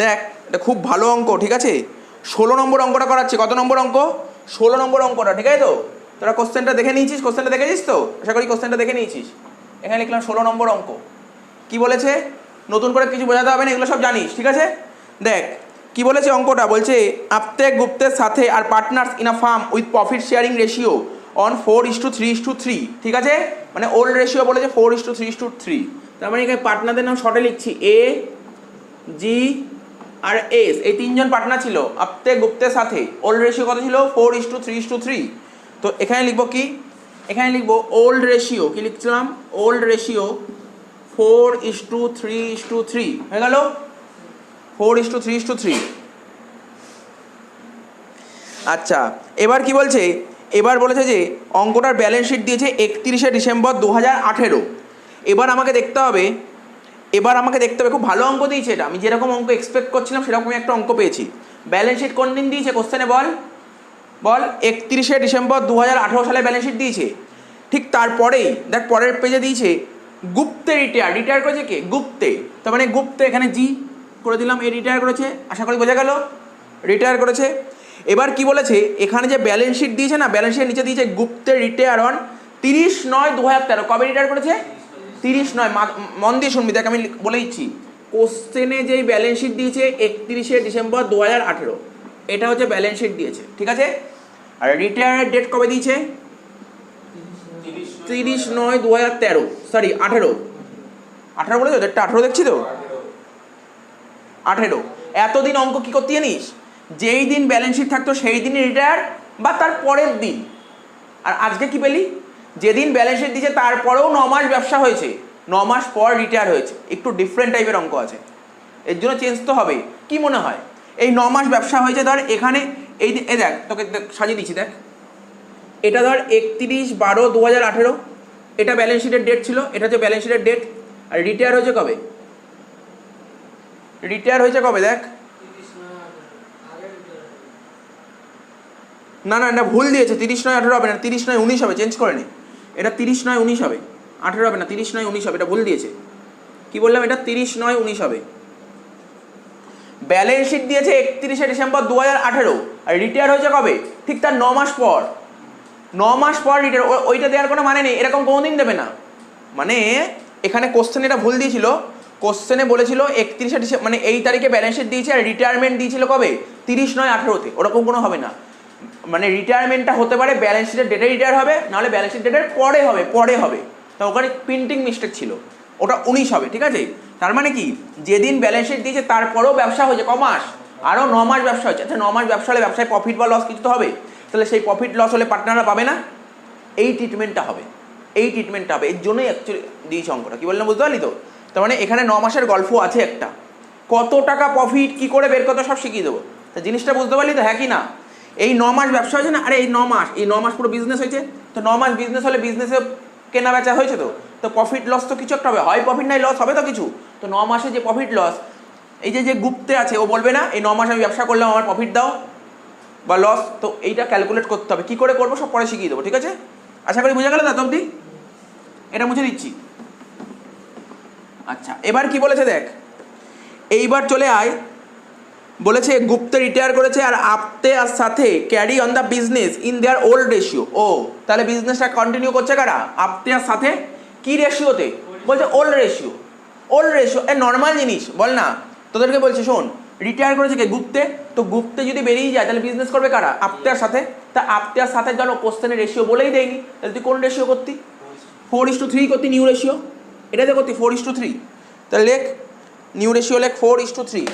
দেখ এটা খুব ভালো অঙ্ক, ঠিক আছে? 16 নম্বর অঙ্কটা করাচ্ছে। কত নম্বর অঙ্ক? 16 নম্বর অঙ্কটা, ঠিক আছে তো? তোরা কোশ্চেনটা দেখে নিয়েছিস? কোশ্চেনটা দেখেছিস তো? আশা করি কোশ্চেনটা দেখে নিয়েছিস। এখানে লিখলাম 16 নম্বর অঙ্ক। কি বলেছে? নতুন করে কিছু বোঝাতে হবে না, এগুলো সব জানিস, ঠিক আছে? দেখ কি বলেছে অঙ্কটা, বলছে আপ্তে গুপ্তের সাথে আর partners in a farm with profit sharing ratio on 4:3:3, ঠিক আছে? মানে ওল্ড রেশিও বলেছে 4:3:3। তার মানে এখানে পার্টনারদের নাম শর্টে লিখছি, এ জি আর এস, এই তিনজন পার্টনার ছিল আপ্তে গুপ্তের সাথে। ওল্ড রেশিও কত ছিল? 4:3:3। তো এখানে লিখবো কি? এখানে লিখবো ওল্ড রেশিও, কি লিখছিলাম? ওল্ড রেশিও 4:3:3 হয়ে গেল, 4:3:3। আচ্ছা, এবার কি বলছে? এবার বলেছে যে অঙ্কটার ব্যালেন্স শিট দিয়েছে 31শে ডিসেম্বর 2018। এবার আমাকে দেখতে হবে, খুব ভালো অঙ্ক দিয়েছে এটা, আমি যেরকম অঙ্ক এক্সপেক্ট করছিলাম সেরকমই একটা অঙ্ক পেয়েছি। ব্যালেন্স শিট কোন দিন দিয়েছে কোশ্চেনে? বল 31শে ডিসেম্বর 2018 সালে ব্যালেন্স শিট দিয়েছে। ঠিক তারপরেই দেখ পরের পেজে দিয়েছে গুপ্তে রিটায়ার করেছে কে? গুপ্তে। তার মানে গুপ্তে, এখানে জি করে দিলাম, এ রিটায়ার করেছে, আশা করি বোঝা গেল, রিটায়ার করেছে। এবার কি বলেছে, এখানে যে ব্যালেন্স শিট দিয়েছে না, ব্যালেন্স শিটের নিচে দিয়েছে গুপ্তে রিটায়ার অন 30/9/2013। কবে রিটায়ার করেছে? 30/9। মন দিয়ে শুনবি, দেখ আমি বলে দিচ্ছি। কোশ্চেনে যেই ব্যালেন্স শিট দিয়েছে 31শে ডিসেম্বর 2018, এটা হচ্ছে ব্যালেন্স শিট দিয়েছে, ঠিক আছে? আর রিটায়ারের ডেট কবে দিয়েছে? 30/9/2013, সরি 18 বলেছো, ডেটটা 18 দেখছি তো, 18। এতদিন অঙ্ক কি করতে জানিস? যেই দিন ব্যালেন্স শিট থাকতো সেই দিনই রিটায়ার বা তার পরের দিন। আর আজকে কি পেলি? যেদিন ব্যালেন্স শিট দিয়েছে তারপরেও 9 মাস ব্যবসা হয়েছে, 9 মাস পর রিটায়ার হয়েছে। একটু ডিফারেন্ট টাইপের অঙ্ক আছে, এর জন্য চেঞ্জ তো হবে। কি মনে হয়? এই 9 মাস ব্যবসা হয়েছে, ধর এখানে এই দেখ তোকে সাজিয়ে দিচ্ছি, দেখ এটা ধর 31/12/2018, এটা ব্যালেন্স শিটের ডেট ছিল, এটা হচ্ছে ব্যালেন্স শিটের ডেট। আর রিটায়ার হয়েছে কবে? রিটায়ার হয়েছে কবে দেখ, না না না ভুল দিয়েছে, 30/9/18 হবে না, 30/9/19 হবে, চেঞ্জ করে নি। এটা 30/9/19 হবে, 18 হবে না, 30/9/19 হবে, এটা ভুল দিয়েছে। কি বললাম? এটা 30/9/19 হবে। ব্যালেন্স শিট দিয়েছে 31শে ডিসেম্বর 2018, আর রিটায়ার হয়েছে কবে? ঠিক তার 9 মাস পর। 9 মাস পর রিটায়ার, ওইটা দেওয়ার কোনো মানে নেই, এরকম কোনোদিন দেবে না। মানে এখানে কোশ্চেনে এটা ভুল দিয়েছিল, কোশ্চেনে বলেছিল 31শে ডিসেম্বর, মানে এই তারিখে ব্যালেন্স শিট দিয়েছে আর রিটায়ারমেন্ট দিয়েছিল কবে? 30/9/18-তে। ওরকম কোনো হবে না, মানে রিটায়ারমেন্টটা হতে পারে ব্যালেন্স শিটের ডেটে রিটায়ার হবে, নাহলে ব্যালেন্স শিট ডেটের পরে হবে। তা ওখানে প্রিন্টিং মিস্টেক ছিল, ওটা 19 হবে, ঠিক আছে? তার মানে কি, যেদিন ব্যালেন্স শিট দিয়েছে তারপরেও ব্যবসা হয়েছে ক মাস? আরও 9 মাস ব্যবসা হয়েছে। আচ্ছা 9 মাস ব্যবসা হলে ব্যবসায় প্রফিট বা লস কিছু তো হবে, তাহলে সেই প্রফিট লস হলে পার্টনাররা পাবে না, এই ট্রিটমেন্টটা হবে, এই ট্রিটমেন্টটা হবে। এর জন্যই অ্যাকচুয়ালি দিয়েছে অঙ্কটা। কি বললাম বুঝতে পারলি তো? তার মানে এখানে 9 মাসের গল্প আছে একটা, কত টাকা প্রফিট কী করে বের করতে সব শিখিয়ে দেবো। তা জিনিসটা বুঝতে পারলি তো, হ্যাঁ কি না? এই 9 মাস ব্যবসা হয়েছে না, আরে এই 9 মাস পুরো বিজনেস হয়েছে। তো 9 মাস বিজনেস হলে বিজনেসে কেনা বেচা হয়েছে, তো প্রফিট লস তো কিছু একটা হবে, হয় প্রফিট নাই লস হবে তো কিছু। তো 9 মাসে যে প্রফিট লস, এই যে গুপ্তে আছে ও বলবে না এই 9 মাস আমি ব্যবসা করলাম আমার প্রফিট দাও বা লস, তো এইটা ক্যালকুলেট করতে হবে। কী করে করবো সব পরে শিখিয়ে দেবো, ঠিক আছে? আশা করি বোঝা গেল না অবধি? এটা মুছে দিচ্ছি। আচ্ছা এবার কি বলেছে দেখ, এইবার চলে আয়, বলেছে গুপ্তে রিটায়ার করেছে আর আপতে আর সাথে carry on the business in their old ratio. ও তাহলে বিজনেসটা কন্টিনিউ করছে কারা? আপতে আর সাথে। কি রেশিওতে? বলছে ওল্ড রেশিও। ওল্ড রেশিও এ নর্মাল জিনিস, বল না তোদেরকে বলছে শোন, রিটায়ার করেছে কে? গুপ্তে। তো গুপ্তে যদি বেরিয়ে যায় তাহলে বিজনেস করবে কারা? আপতে আর সাথে। তা আপতে আর সাথে জানো কোশ্চেনের রেশিও বলেই দেয়নি, তাহলে তুই কোন রেশিও করতি? 4:3 করতি, নিউ রেশিও এটাতে করতি 4:3। তাহলে লেখ নিউ রেশিও, লেখ 4:3,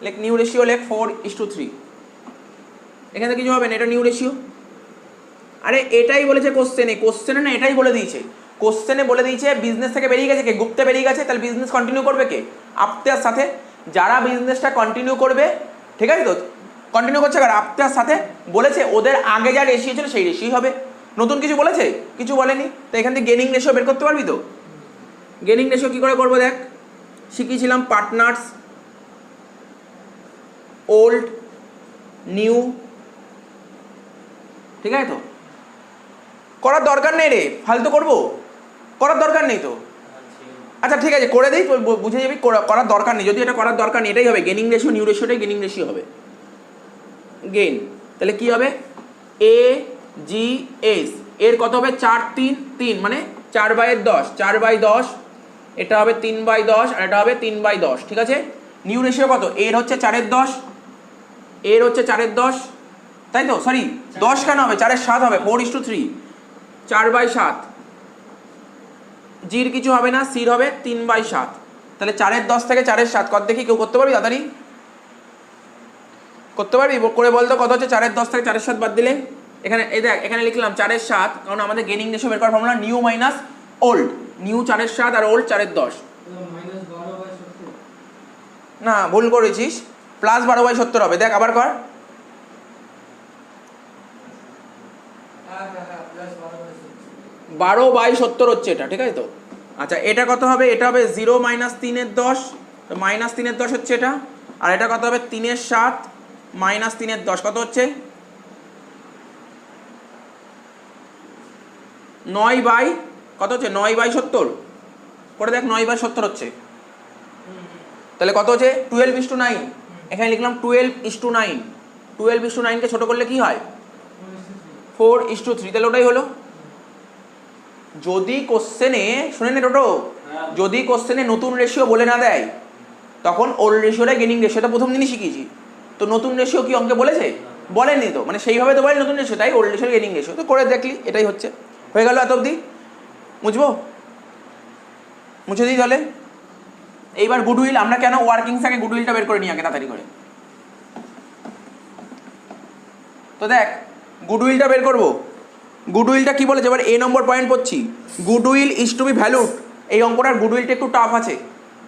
লেখ নিউ রেশিও, লেখ 4:3। এখানে কিছু হবে না, এটা নিউ রেশিও। আরে এটাই বলেছে কোশ্চেনে না, এটাই বলে দিয়েছে। কোশ্চেনে বলে দিয়েছে বিজনেস থেকে বেরিয়ে গেছে কে? গুপ্তে বেরিয়ে গেছে, তাহলে বিজনেস কন্টিনিউ করবে কে? আপতের সাথে। যারা বিজনেসটা কন্টিনিউ করবে, ঠিক আছে তো, কন্টিনিউ করছে কারা? আপতের সাথে। বলেছে ওদের আগে যা রেশিও ছিল সেই রেশিও হবে। নতুন কিছু বলেছে? কিছু বলেনি। তো এখান থেকে গেনিং রেশিও বের করতে পারবি তো? গেনিং রেশিও কী করে করবো দেখ, শিখিয়েছিলাম পার্টনার্স, ওল্ড, নিউ, ঠিক আছে তো? করার দরকার নেই রে, ফালতু করবো, করার দরকার নেই তো। আচ্ছা ঠিক আছে করে দিই, বুঝে যাবি, করার দরকার নেই, যদি এটা করার দরকার নেই, এটাই হবে গেনিং রেশিও, নিউ রেশিওটাই গেনিং রেশিও হবে, গেইন। তাহলে কি হবে এ জি এস এর কত হবে 4-3-3 মানে 4/10, 4/10, এটা হবে 3/10 আর এটা হবে 3/10, ঠিক আছে। নিউ রেশিও কত, এর হচ্ছে 4/10, এর হচ্ছে 4/10, তাই তো, সরি 10 কেন হবে, 4/7 হবে, 4:3, 4/7, জির কিছু হবে না, সির হবে 3/7, তাহলে 4/10 থেকে 4/7 কত দেখি, কেউ করতে পারবি তাড়াতাড়ি করতে পারবি, করে বলতো কত হচ্ছে 4/10 থেকে 4/7 বাদ দিলে। এখানে এই দেখ, এখানে লিখলাম 4/7, কারণ আমাদের গেনিং রেশিও বের করার formula new minus old, new 4/7 আর ওল্ড 4/10। না ভুল করেছিস, প্লাস 12/70 হবে, দেখ আবার কর, (12/70) হচ্ছে এটা, ঠিক আছে তো। আচ্ছা এটা কত হবে, এটা হবে 0 - 3/10, তো -3/10 হচ্ছে এটা, আর এটা কত হবে 3/7 - 3/10 কত হচ্ছে 9 কত হচ্ছে 9/70, করে দেখ 9/70 হচ্ছে, তাহলে কত হচ্ছে 12:9, এখানে লিখলাম 12:9, 12:9 কে ছোট করলে কি হয় 4:3, তাহলে ওটাই হলো। যদি কোশ্চেনে শুনে নে টোটো, যদি কোশ্চেনে নতুন রেশিও বলে না দেয় তখন ওল্ড রেশিওটা গেনিং রেশিওটা প্রথম দিনই শিখিয়েছি, তো নতুন রেশিও কি অঙ্কে বলেছে, বলেনি তো, মানে সেইভাবে তো বলে নতুন রেশিও, তাই ওল্ড রেশিও গেনিং রেশিও, তো করে দেখলি এটাই হচ্ছে, হয়ে গেল এত অবধি, বুঝবো, মুছে দিই তাহলে। এইবার গুডউইল, আমরা কেন ওয়ার্কিংস আগে গুডউইলটা বের করে নিই আগে তাড়াতাড়ি করে, তো দেখ গুডউইলটা বের করবো, গুডউইলটা কি বলেছে এবার, এ নম্বর পয়েন্ট পড়ছি, goodwill is to be valued, এই অঙ্কটার গুডউইলটা একটু টাফ আছে,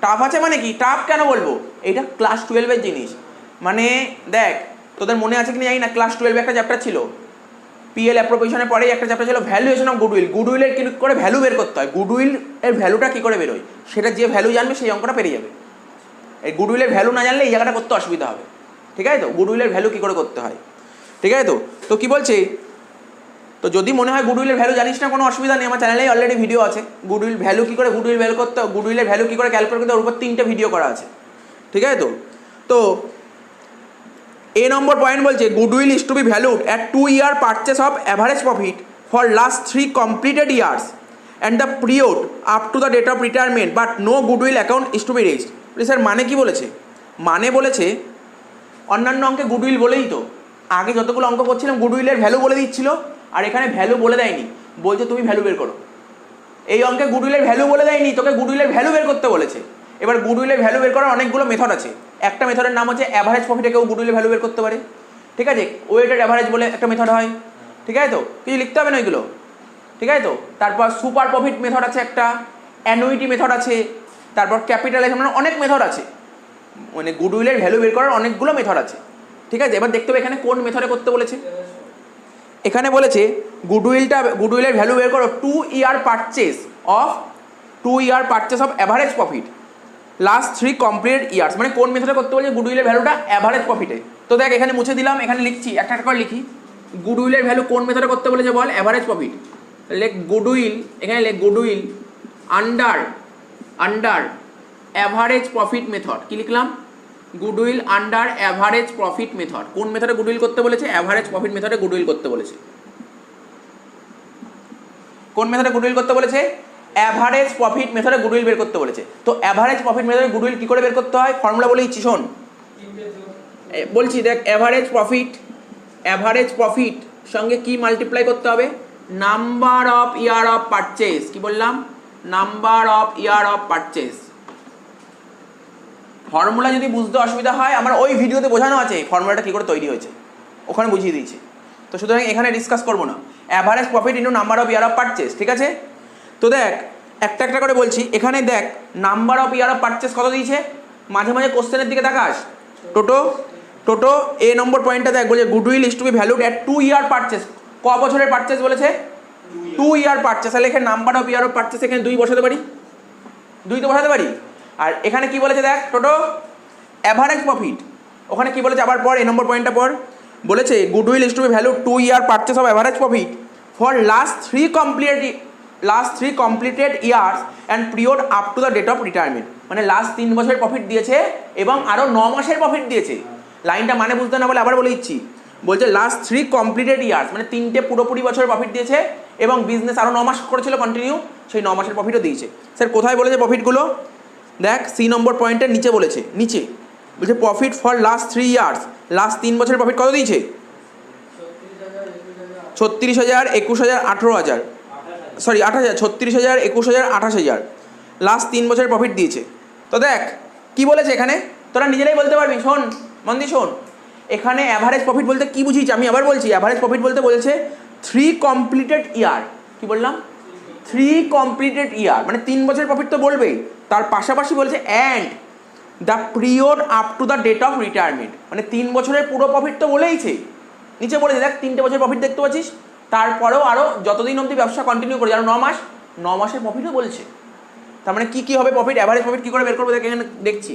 টাফ আছে মানে কি, টাফ কেন বলবো, এটা ক্লাস 12-এর জিনিস, মানে দেখ তোদের মনে আছে কি না জানি না, ক্লাস 12-এ একটা চ্যাপ্টার ছিল পিএল অ্যাপ্রোপ্রিয়েশনের পরেই একটা চ্যাপ্টার ছিল ভ্যালুয়েশন অফ গুডউইল, গুডউইলের কি করে ভ্যালু বের করতে হয়, গুডউইল এর ভ্যালুটা কি করে বেরোয়, সেটা যে ভ্যালু জানবে সেই অঙ্কটা পেরিয়ে যাবে, এই গুডউইলের ভ্যালু না জানলে এই জায়গাটা করতে অসুবিধা হবে, ঠিক আছে তো, গুডউইলের ভ্যালু কি করে করতে হয়, ঠিক আছে তো। তো কি বলছে, তো যদি মনে হয় গুডউইলের ভ্যালু জানিস না কোনো অসুবিধা নেই, আমার চ্যানেলেই অলরেডি ভিডিও আছে, গুডউইল ভ্যালু কি করে, গুডউইল ভ্যালু করতে, গুডউইলের ভ্যালু কি করে ক্যালকুলেট করতে, ওর উপর 3টে ভিডিও করা আছে, ঠিক আছে তো। তো এ নম্বর পয়েন্ট বলছে goodwill is to be valued at 2-year purchase of average profit for last 3 completed years and the period up to the date of retirement, but no goodwill account is to be raised. Sir মানে কি বলেছে, মানে বলেছে অন্যান্য অঙ্কে goodwill বলেই তো, আগে যতগুলো অঙ্ক করছিলাম গুডউইলের ভ্যালু বলে দিচ্ছিল, আর এখানে ভ্যালু বলে দেয়নি, বলছে তুমি ভ্যালু বের করো, এই অঙ্কে গুডউইলের ভ্যালু বলে দেয়নি, তোকে গুডউইলের ভ্যালু বের করতে বলেছে। এবার গুডউইলের ভ্যালু বের করার অনেকগুলো মেথড আছে, একটা মেথডের নাম হচ্ছে অ্যাভারেজ প্রফিটে কেউ গুডউইলের ভ্যালু বের করতে পারে, ঠিক আছে, ওয়েটেড অ্যাভারেজ বলে একটা মেথড হয়, ঠিক আছে তো, কিছু লিখতে হবে না এগুলো, ঠিক আছে তো। তারপর সুপার প্রফিট মেথড আছে একটা, অ্যানুইটি মেথড আছে, তারপর ক্যাপিটালাইজেশন, মানে অনেক মেথড আছে, মানে গুডউইলের ভ্যালু বের করার অনেকগুলো মেথড আছে, ঠিক আছে। এবার দেখতে হবে এখানে কোন মেথডে করতে বলেছে, এখানে বলেছে গুডউইলের ভ্যালু বের করো 2-year purchase of average profit last 3 completed years, মানে কোন মেথডে করতে বলছে গুডউইলের ভ্যালুটা অ্যাভারেজ প্রফিটে। তো দেখ এখানে মুছে দিলাম, এখানে লিখছি একটা একটা করে লিখি, গুডউইলের ভ্যালু কোন মেথডে করতে বলেছে বল, অ্যাভারেজ প্রফিট, লেখ গুডউইল, এখানে লেখ goodwill under average profit method, কি লিখলাম, goodwill under average profit method, কোন মেথডে গুডউইল করতে বলেছে, অ্যাভারেজ প্রফিট মেথডে গুডউইল করতে বলেছে, কোন মেথডে গুডউইল করতে বলেছে, অ্যাভারেজ প্রফিট মেথডে গুডউইল বের করতে বলেছে। তো অ্যাভারেজ প্রফিট মেথডে গুডউইল কি করে বের করতে হয়, ফর্মুলা বলে দিচ্ছি শোন, বলছি দেখ, অ্যাভারেজ প্রফিট সঙ্গে কি মাল্টিপ্লাই করতে হবে, number of year of purchase, কি বললাম, number of year of purchase. Formula যদি বুঝতে অসুবিধা হয় আমার ওই ভিডিওতে বোঝানো আছে ফর্মুলাটা কী করে তৈরি হয়েছে, ওখানে বুঝিয়ে দিয়েছি, তো সুতরাং এখানে ডিসকাস করবো না, average profit into number of year of purchase, ঠিক আছে। তো দেখ একটা একটা করে বলছি, এখানে দেখ number of year of purchase কত দিয়েছে, মাঝে মাঝে কোশ্চেনের দিকে তাকাস, টোটো এ নম্বর পয়েন্টটা দেখ, বলছে goodwill is to be valued at 2-year purchase, ক বছরের পারচেস বলেছে, 2-year পারচেস, তাহলে এখানে number of year of purchase এখানে 2 বসাতে পারি, 2 তো বসাতে পারি। আর এখানে কি বলেছে দেখ টোটো, অ্যাভারেজ প্রফিট, ওখানে কি বলেছে আবার পর, এ নম্বর পয়েন্টটা পর, বলেছে goodwill is to be valued 2-year purchase of average profit for last 3 last 3 completed years and period up to the date of retirement, মানে লাস্ট 3 বছরের প্রফিট দিয়েছে এবং আরও 9 মাসের প্রফিট দিয়েছে। লাইনটা মানে বুঝতে না বলে আবার বলে দিচ্ছি, বলছে লাস্ট 3 কমপ্লিটেড ইয়ার্স মানে 3টে পুরোপুরি বছরের প্রফিট দিয়েছে এবং বিজনেস আরও 9 মাস করেছিল কন্টিনিউ, সেই 9 মাসের প্রফিটও দিয়েছে। স্যার কোথায় বলেছে প্রফিটগুলো? দেখ সি নম্বর পয়েন্টের নিচে বলেছে, নিচে বলছে profit for last 3 years, last 3 বছরের প্রফিট কত দিয়েছে? 36,000, 21,000, 18,000, সরি 8,000, 36,000, 21,000, 28,000, লাস্ট 3 বছরের প্রফিট দিয়েছে। তো দেখ কি বলেছে এখানে, তোরা নিজেরাই বলতে পারবি, শোন মন দিয়ে শোন। এখানে অ্যাভারেজ প্রফিট বলতে কি বুঝিয়েছি আমি আবার বলছি, অ্যাভারেজ প্রফিট বলতে বলেছে 3 কমপ্লিটেড ইয়ার, কি বললাম? 3 কমপ্লিটেড ইয়ার মানে 3 বছরের প্রফিট তো বলবেই, তার পাশাপাশি বলেছে and the period up to the date of retirement, মানে 3 বছরের পুরো প্রফিট তো বলেইছে, নিচে বলেছে দেখ 3টে বছরের প্রফিট দেখতে পাচ্ছিস, তারপরেও আরও যতদিন অবধি ব্যবসা কন্টিনিউ করে আরও 9 মাসের প্রফিটও বলছে। তার মানে কী কী হবে প্রফিট, অ্যাভারেজ প্রফিট কী করে বের করবো দেখ এখানে দেখছি,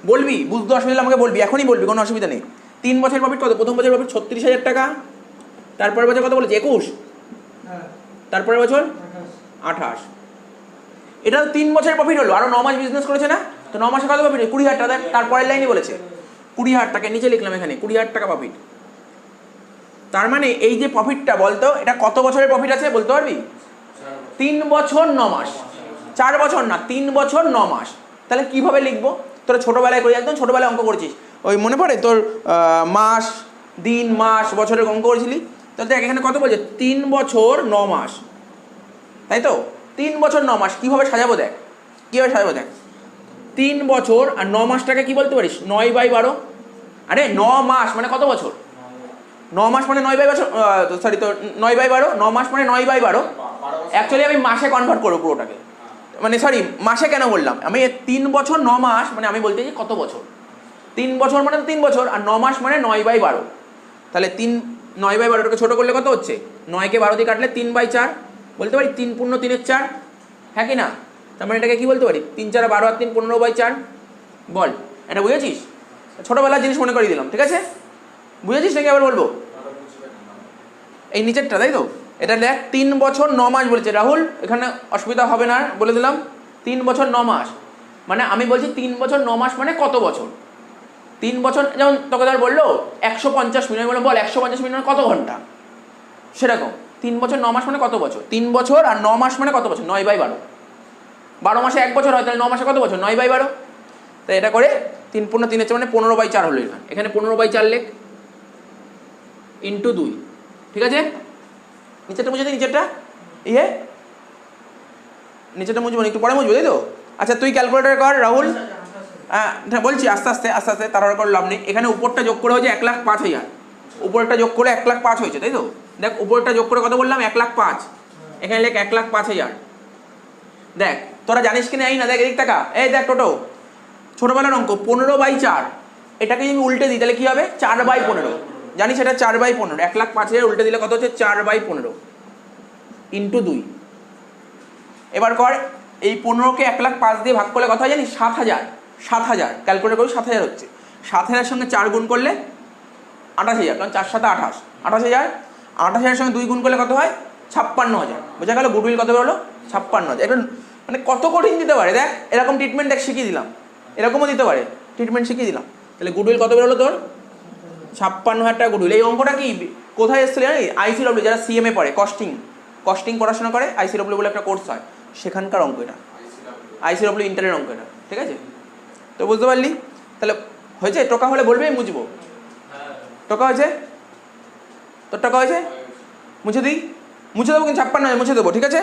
বলবি বুঝতে অসুবিধা আমাকে বলবি, এখনই বলবি, কোনো অসুবিধা নেই। 3 বছরের প্রফিট কত? প্রথম বছরের প্রফিট 36,000 টাকা, তারপরের বছর কত বলেছে? 21, তারপরের বছর 28, এটা 3 বছরের প্রফিট হলো, আরও 9 মাস বিজনেস করেছে না, তো 9 মাসে কত প্রফিট? 20,000 টাকা। তারপরের লাইনে বলেছে 20,000 টাকা, নিচে লিখলাম এখানে 20,000 টাকা প্রফিট। তার মানে এই যে প্রফিটটা বলতো এটা কত বছরের প্রফিট আছে বলতে পারবি? 3 বছর 9 মাস, 4 বছর না, 3 বছর 9 মাস। তাহলে কিভাবে লিখবো? তোরা ছোটোবেলায় করি, একদম ছোটোবেলায় অঙ্ক করেছিস, ওই মনে পড়ে তোর মাস, দিন, মাস, বছরের অঙ্ক করেছিলি? তো দেখ এখানে কত বলছে? 3 বছর 9 মাস, তাই তো? 3 বছর 9 মাস কীভাবে সাজাবো দেখ, কীভাবে সাজাবো দেখ। 3 বছর আর 9 মাসটাকে কী বলতে পারিস? 9/12। আরে 9 মাস মানে কত বছর? 9 মাস মানে 9/12, সরি তো 9/12, 9 মাস মানে 9/12। অ্যাকচুয়ালি আমি মাসে কনভার্ট করবো পুরোটাকে, মানে সরি মাসে কেন বললাম আমি? 3 বছর 9 মাস মানে আমি বলতে চাই কত বছর? 3 বছর মানে 3 বছর, আর 9 মাস মানে 9/12। তাহলে 9/12টাকে ছোটো করলে কত হচ্ছে? 9কে 12 দিয়ে কাটলে 3/4 বলতে পারি, 3 পূর্ণ 3-এর 4, হ্যাঁ কি না? তার মানে এটাকে কী বলতে পারি? 3 4 12 আর 3 15/4। বল এটা বুঝেছিস? ছোটোবেলার জিনিস মনে করিয়ে দিলাম, ঠিক আছে? বুঝেছিস নাকি আবার বলবো? এই নিচেরটা তাই তো, এটা দেখ 3 বছর 9 মাস বলেছে রাহুল, এখানে অসুবিধা হবে না বলে দিলাম। 3 বছর 9 মাস মানে আমি বলছি 3 বছর 9 মাস মানে কত বছর? 3 বছর যেমন তোকে ধর বললো 150 মিনিট, বললো বল 150 মিনিট মানে কত ঘন্টা, সেরকম 3 বছর 9 মাস মানে কত বছর? 3 বছর আর 9 মাস মানে কত বছর? 9/12, 12 মাসে 1 বছর হয়, তাহলে 9 মাসে কত বছর? 9/12। তাই এটা করে 3 পূর্ণ 3-এর 4 মানে 15/4 হলো, এখানে 15/4 লেখ ইন্টু 2, ঠিক আছে? নিচেরটা মুছে দিই, নিচেরটা নিচেরটা মুছবো না, একটু পরে মুছবো তাই তো? আচ্ছা তুই ক্যালকুলেটার কর রাহুল। হ্যাঁ বলছি আস্তে আস্তে আস্তে আস্তে, তাড়াহুড়ো করে লাভ নেই। এখানে উপরটা যোগ করে হয়েছে 1,05,000, উপরটা যোগ করে 1,05,000 হয়েছে তাই তো? দেখ উপরটা যোগ করে কত বললাম? 1,05,000, এখানে লেখ 1,05,000। দেখ তোরা জানিস কি না এই না, দেখ এদিক টাকা, এই দেখ টোটো ছোটোবেলার অঙ্ক 15/4, এটাকে যদি উল্টে দিই তাহলে কী হবে? 4/15, জানিস এটা 4/15, 1,05,000 উল্টে দিলে কত হচ্ছে? 4/15 ইন্টু 2। এবার কর এই 15কে 1,05,000 দিয়ে ভাগ করলে কত হয় জানিস? 7,000, 7,000 ক্যালকুলেট করি 7,000 হচ্ছে। 7,000 সঙ্গে 4 গুণ করলে 28,000, কারণ 4 7 28, 28,000। 28,000 সঙ্গে 2 গুণ করলে কত হয়? 56,000। বোঝা গেল? গুডউইল কত বেরোলো? 56,000। এটা মানে কত কঠিন দিতে পারে দেখ, এরকম ট্রিটমেন্ট দেখ শিখিয়ে দিলাম, এরকমও দিতে পারে ট্রিটমেন্ট শিখিয়ে দিলাম। তাহলে গুডউইল কত বেরোলো তোর? 56,000 টাকা গুডউইল। এই অঙ্কটা কি কোথায় এসেছিল জানি? ICW, যারা CMA পড়ে, কস্টিং পড়াশোনা করে, ICW বলে একটা কোর্স হয়, সেখানকার অঙ্ক এটা, ICW ইন্টারের অঙ্ক এটা, ঠিক আছে? তো বুঝতে পারলি? তাহলে হয়েছে? টোকা হলে বলবে আমি মুছবো। টোকা হয়েছে? তোর টাকা হয়েছে? মুছে দিই, মুছে দেবো কিন্তু 56,000 মুছে দেবো, ঠিক আছে?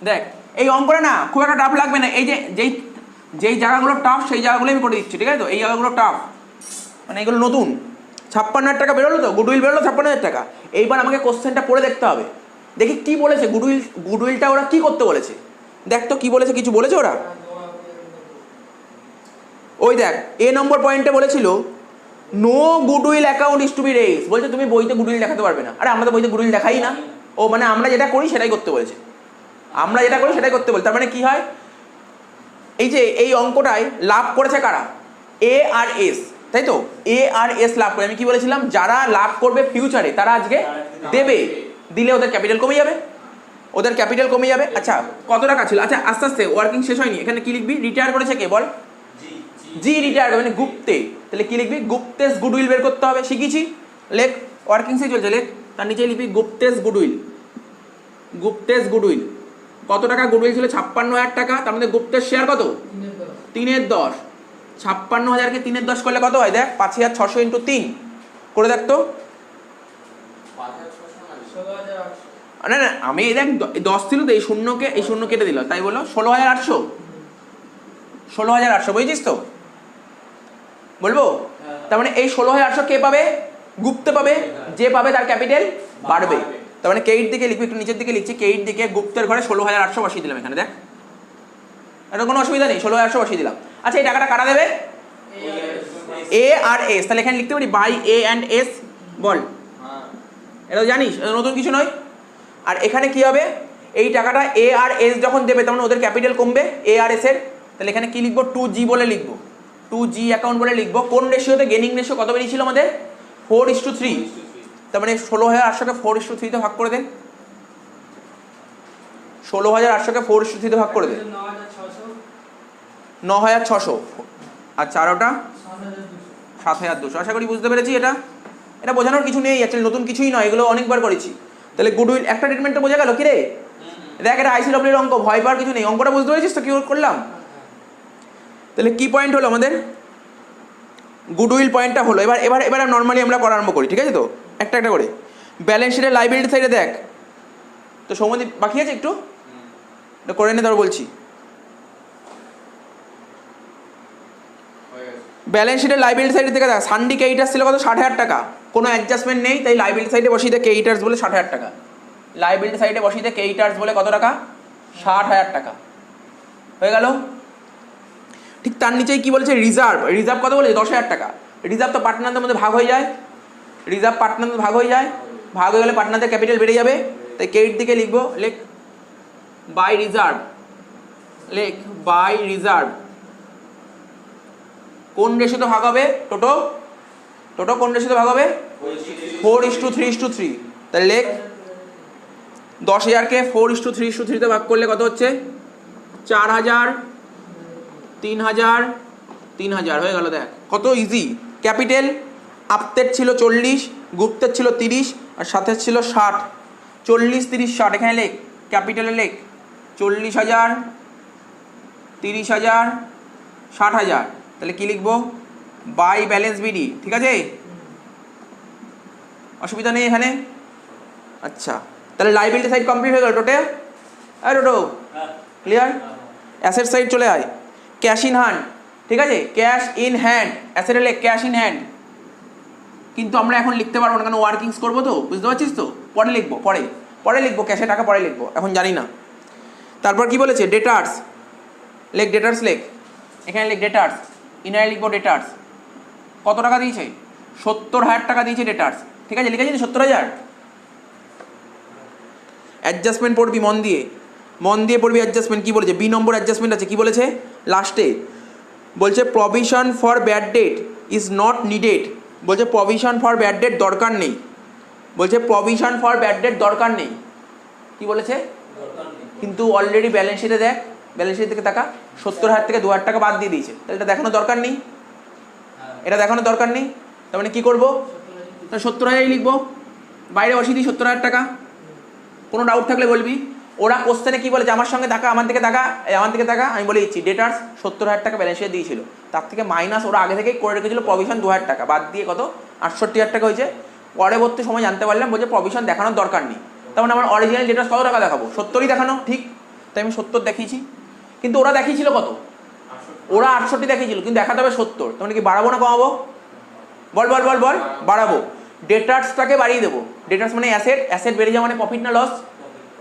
দেখ এই অঙ্কটা না খুব একটা টাফ লাগবে না, এই যে যেই জায়গাগুলো টাফ সেই জায়গাগুলো আমি করে দিচ্ছি, ঠিক আছে তো? এই জায়গাগুলো টাফ মানে এগুলো নতুন। 56,000 টাকা বেরোলো তো, গুডউইল বেরোলো 56,000 টাকা। এইবার আমাকে কোশ্চেনটা পড়ে দেখতে হবে, দেখি কি বলেছে গুডউইলটা ওরা কি করতে বলেছে। দেখ তো কি বলেছে, কিছু বলেছে ওরা? ওই দেখ এ নম্বর পয়েন্টে বলেছিল no goodwill account is to be raise, বলছে তুমি বইতে গুডউইল দেখাতে পারবে না। আরে আমরা তো বইতে গুডউইল দেখাই না। ও মানে আমরা যেটা করি সেটাই করতে বলেছে, আমরা যেটা করি সেটাই করতে বলে। তার মানে কি হয়? এই যে এই অঙ্কটায় লাভ করেছে কারা? A আর S, তাই তো? A আর S লাভ করে। আমি কি বলেছিলাম? যারা লাভ করবে ফিউচারে তারা আজকে দেবে, দিলে ওদের ক্যাপিটাল কমে যাবে, ওদের ক্যাপিটাল কমে যাবে। আচ্ছা কত টাকা ছিল, আচ্ছা আস্তে আস্তে ওয়ার্কিং শেষ হয়নি, এখানে কি লিখবি, রিটায়ার করেছে কে বল, জি রিটায়ার মানে গুপ্তে, তাহলে কি লিখবি গুপ্তেস গুডউইল বের করতে হবে, শিখেছি, লেখ ওয়ার্কিং শেষ চলছে, লেখ তার নিচে লিখবি গুপ্তেস গুডউইল, গুপ্তেস গুডউইল কত টাকা গুডউইল ছিল 56,000 টাকা, তার মধ্যে গুপ্তের শেয়ার কত 3/10, 56,000কে 3/10 করলে কত হয় দেখ, 5,600 ইন্টু 3 করে দেখ তো, না না আমি এই দেখ 10 ছিল তো, এই শূন্য কেটে দিল, তাই বলো 16,800, 16,800 বুঝেছিস তো, বলবো তার মানে এই 16,800 কে পাবে, গুপ্তে পাবে, যে পাবে তার ক্যাপিটাল বাড়বে, তার মানে কেইট দিকে লিখবি, একটু নিচের দিকে লিখছি, কেইট দিকে গুপ্তের ঘরে 16,800 বসিয়ে দিলাম এখানে, দেখ এটা কোনো অসুবিধা নেই, 16,800 বসিয়ে দিলাম। আচ্ছা এই টাকাটা কাটা দেবে এ আর এস, তাহলে এখানে লিখতে পারি বাই এ অ্যান্ড এস, বল এটা জানিস, নতুন কিছু নয়। আর এখানে কি হবে, এই টাকাটা এ আর এস যখন দেবে তখন ওদের ক্যাপিটাল কমবে এ আর এস এর, তাহলে এখানে কি লিখবো 2G বলে লিখবো, 2G অ্যাকাউন্ট বলে লিখবো। কোন রেশিওতে, গেনিং রেশিও কত বেরিয়েছিল আমাদের 4:3, তার মানে 16,800কে 4:3 তে ভাগ করে দেন, 16,800কে 4:3 তে ভাগ করে দেন 9,600, আচ্ছা আর ওটা 7,200, আশা করি বুঝতে পেরেছি। এটা বোঝানোর কিছু নেই, অ্যাকচুয়ালি নতুন কিছুই নয়, এগুলো অনেকবার করেছি। তাহলে গুডউইল একটা ট্রিটমেন্টটা বোঝা গেল, কি রে দেখ এটা আইসিডব্লিউর অঙ্ক, ভয় পাওয়ার কিছু নেই, অঙ্কটা বুঝতে পেরেছিস তো কি করলাম। তাহলে কি পয়েন্ট হলো আমাদের, গুডউইল পয়েন্টটা হলো। এবার নর্মালি আমরা করা আরম্ভ করি, ঠিক আছে তো, একটা একটা করে। ব্যালেন্স শিটের লাইবিলিটি সাইডে দেখ তো, সৌম্যদীপ বাকি আছে একটু, এটা করে নে তারপর বলছি। ব্যালেন্স শিটের লাইবিলিটি সাইডে থেকে দেখ, সানডি ক্রেডিটার্স ছিল কত 60,000 টাকা, কোনো অ্যাডজাস্টমেন্ট নেই, তাই লাইবিলিটি সাইডে বসিয়ে দেয় ক্রেডিটার্স বলে 60,000 টাকা, লাইবিলিটি সাইডে বসিয়ে দেয় ক্রেডিটার্স বলে কত টাকা 60,000 টাকা, হয়ে গেল। ঠিক তার নিচেই কি বলেছে, রিজার্ভ, রিজার্ভ কত বলেছে 10,000 টাকা, রিজার্ভ তো পার্টনারদের মধ্যে ভাগ হয়ে যায়, রিজার্ভ পার্টনারদের ভাগ হয়ে যায়, ভাগ হয়ে গেলে পার্টনারদের ক্যাপিটাল বেড়ে যাবে, তাই ক্রেডিট দিকে লিখবো, লেখ বাই রিজার্ভ, লেখ বাই রিজার্ভ, কোন রেশিওতে ভাগ হবে, টোটো কোন রেশিওতে ভাগ হবে 4:3:3, তাহলে লেখ 10,000কে 4:3:3 তে ভাগ করলে কত হচ্ছে 4,000, 3,000, 3,000 হয়ে গেল, দেখ কত ইজি। ক্যাপিটাল আপতের ছিল 40, গুপ্তের ছিল 30, আর সাথে ছিল 60, 40, 30, 60, এখানে লেখ ক্যাপিটালে লেখ 40,000, 30,000, 60,000, তাহলে কি লিখবো বাই ব্যালেন্স বিডি, ঠিক আছে অসুবিধা নেই এখানে। আচ্ছা তাহলে লাইবিলিটি সাইড কমপ্লিট হয়ে গেল, টোটো ক্লিয়ার। অ্যাসেট সাইড চলে আয়, ক্যাশ ইন হ্যান্ড, ঠিক আছে ক্যাশ ইন হ্যান্ড, অ্যাসেটে লেখ ক্যাশ ইন হ্যান্ড, কিন্তু আমরা এখন লিখতে পারবো না, কারণ ওয়ার্কিংস করবো তো, বুঝতে পারছিস তো, পরে লিখবো, পরে লিখবো, ক্যাশে টাকা পরে লিখবো, এখন জানি না। তারপর কি বলেছে, ডেটার্স, লেখ ডেটার্স, লেখ এখানে লেখ ডেটার্স, ইনারে লিখবো ডেটার্স, কত টাকা দিয়েছে 70,000 টাকা দিয়েছে ডেটার্স, ঠিক আছে লিখেছি 70,000। অ্যাডজাস্টমেন্ট পড়বি মন দিয়ে পড়বি, অ্যাডজাস্টমেন্ট কি বলেছে, বি নম্বর অ্যাডজাস্টমেন্ট আছে, কি বলেছে লাস্টে, বলছে provision for bad that is not needed, বলছে প্রভিশন ফর ব্যাড ডেট দরকার নেই, বলছে প্রভিশন ফর ব্যাড ডেট দরকার নেই, কি বলেছে, কিন্তু অলরেডি ব্যালেন্স শিটে দেখ, ব্যালেন্স শিট থেকে টাকা 70,000 থেকে 2,000 টাকা বাদ দিয়ে দিয়েছে, তাহলে এটা দেখানো দরকার নেই, এটা দেখানো দরকার নেই, তার মানে কী করবো, 70,000 লিখবো, বাইরে বসিয়ে দিই 70,000 টাকা, কোনো ডাউট থাকলে বলবি। ওরা কোশ্চেনে কী বলেছে, আমার সঙ্গে টাকা, আমার দিকে টাকা, আমি বলে দিচ্ছি ডেটার্স 70,000 টাকা ব্যালেন্স শিটে দিয়েছিল, তার থেকে মাইনাস ওরা আগে থেকেই করে রেখেছিল প্রভিশন 2,000 টাকা, বাদ দিয়ে কত 68,000 টাকা হয়েছে। পরবর্তী সময় জানতে পারলাম বলছে প্রভিশন দেখানোর দরকার নেই, তখন আমার অরিজিনাল ডেটার্স কত টাকা দেখাবো, 70ই দেখানো ঠিক, তাই আমি 70 দেখিয়েছি, কিন্তু ওরা দেখিয়েছিল কত, ওরা 68 দেখিয়েছিল, কিন্তু দেখাতে হবে 70, তার মানে কি বাড়াবো না কমাবো, বল বাড়াবো, ডেটার্সটাকে বাড়িয়ে দেবো, ডেটার্স মানে অ্যাসেট বেড়ে যাওয়া মানে প্রফিট না লস,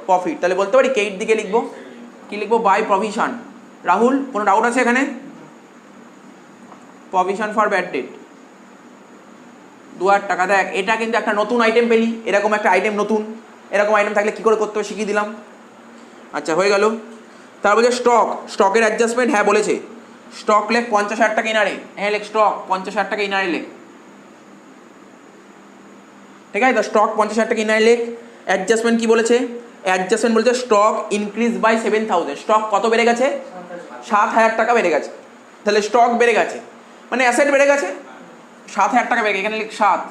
প্রফিট, তাহলে বলতে পারি কেইট দিকে লিখবো, কি লিখবো বাই প্রভিশন। রাহুল কোনো ডাউট আছে এখানে, প্রভিশন ফর ব্যাড ডেট 2,000 টাকা, দেখ এটা কিন্তু একটা নতুন আইটেম পেলি, এরকম একটা আইটেম নতুন, এরকম আইটেম থাকলে কী করে করতে হবে শিখিয়ে দিলাম। আচ্ছা হয়ে গেল। তারপর যে স্টকের অ্যাডজাস্টমেন্ট, হ্যাঁ বলেছে স্টক লেখ 50,000 টাকা ইনারে, হ্যাঁ লেখ স্টক 50,000 টাকা ইনারে লেখ, ঠিক আছে তো স্টক 50,000 টাকা ইনারে লেখ। অ্যাডজাস্টমেন্ট কি বলেছে, অ্যাডজাস্টমেন্ট বলছে স্টক ইনক্রিজ বাই 7,000, স্টক কত বেড়ে গেছে? 7,000 টাকা বেড়ে গেছে। তাহলে স্টক বেড়ে গেছে মানে অ্যাসেট বেড়ে গেছে, 7,000 টাকা বেড়ে গেছে। এখানে লিখ 7,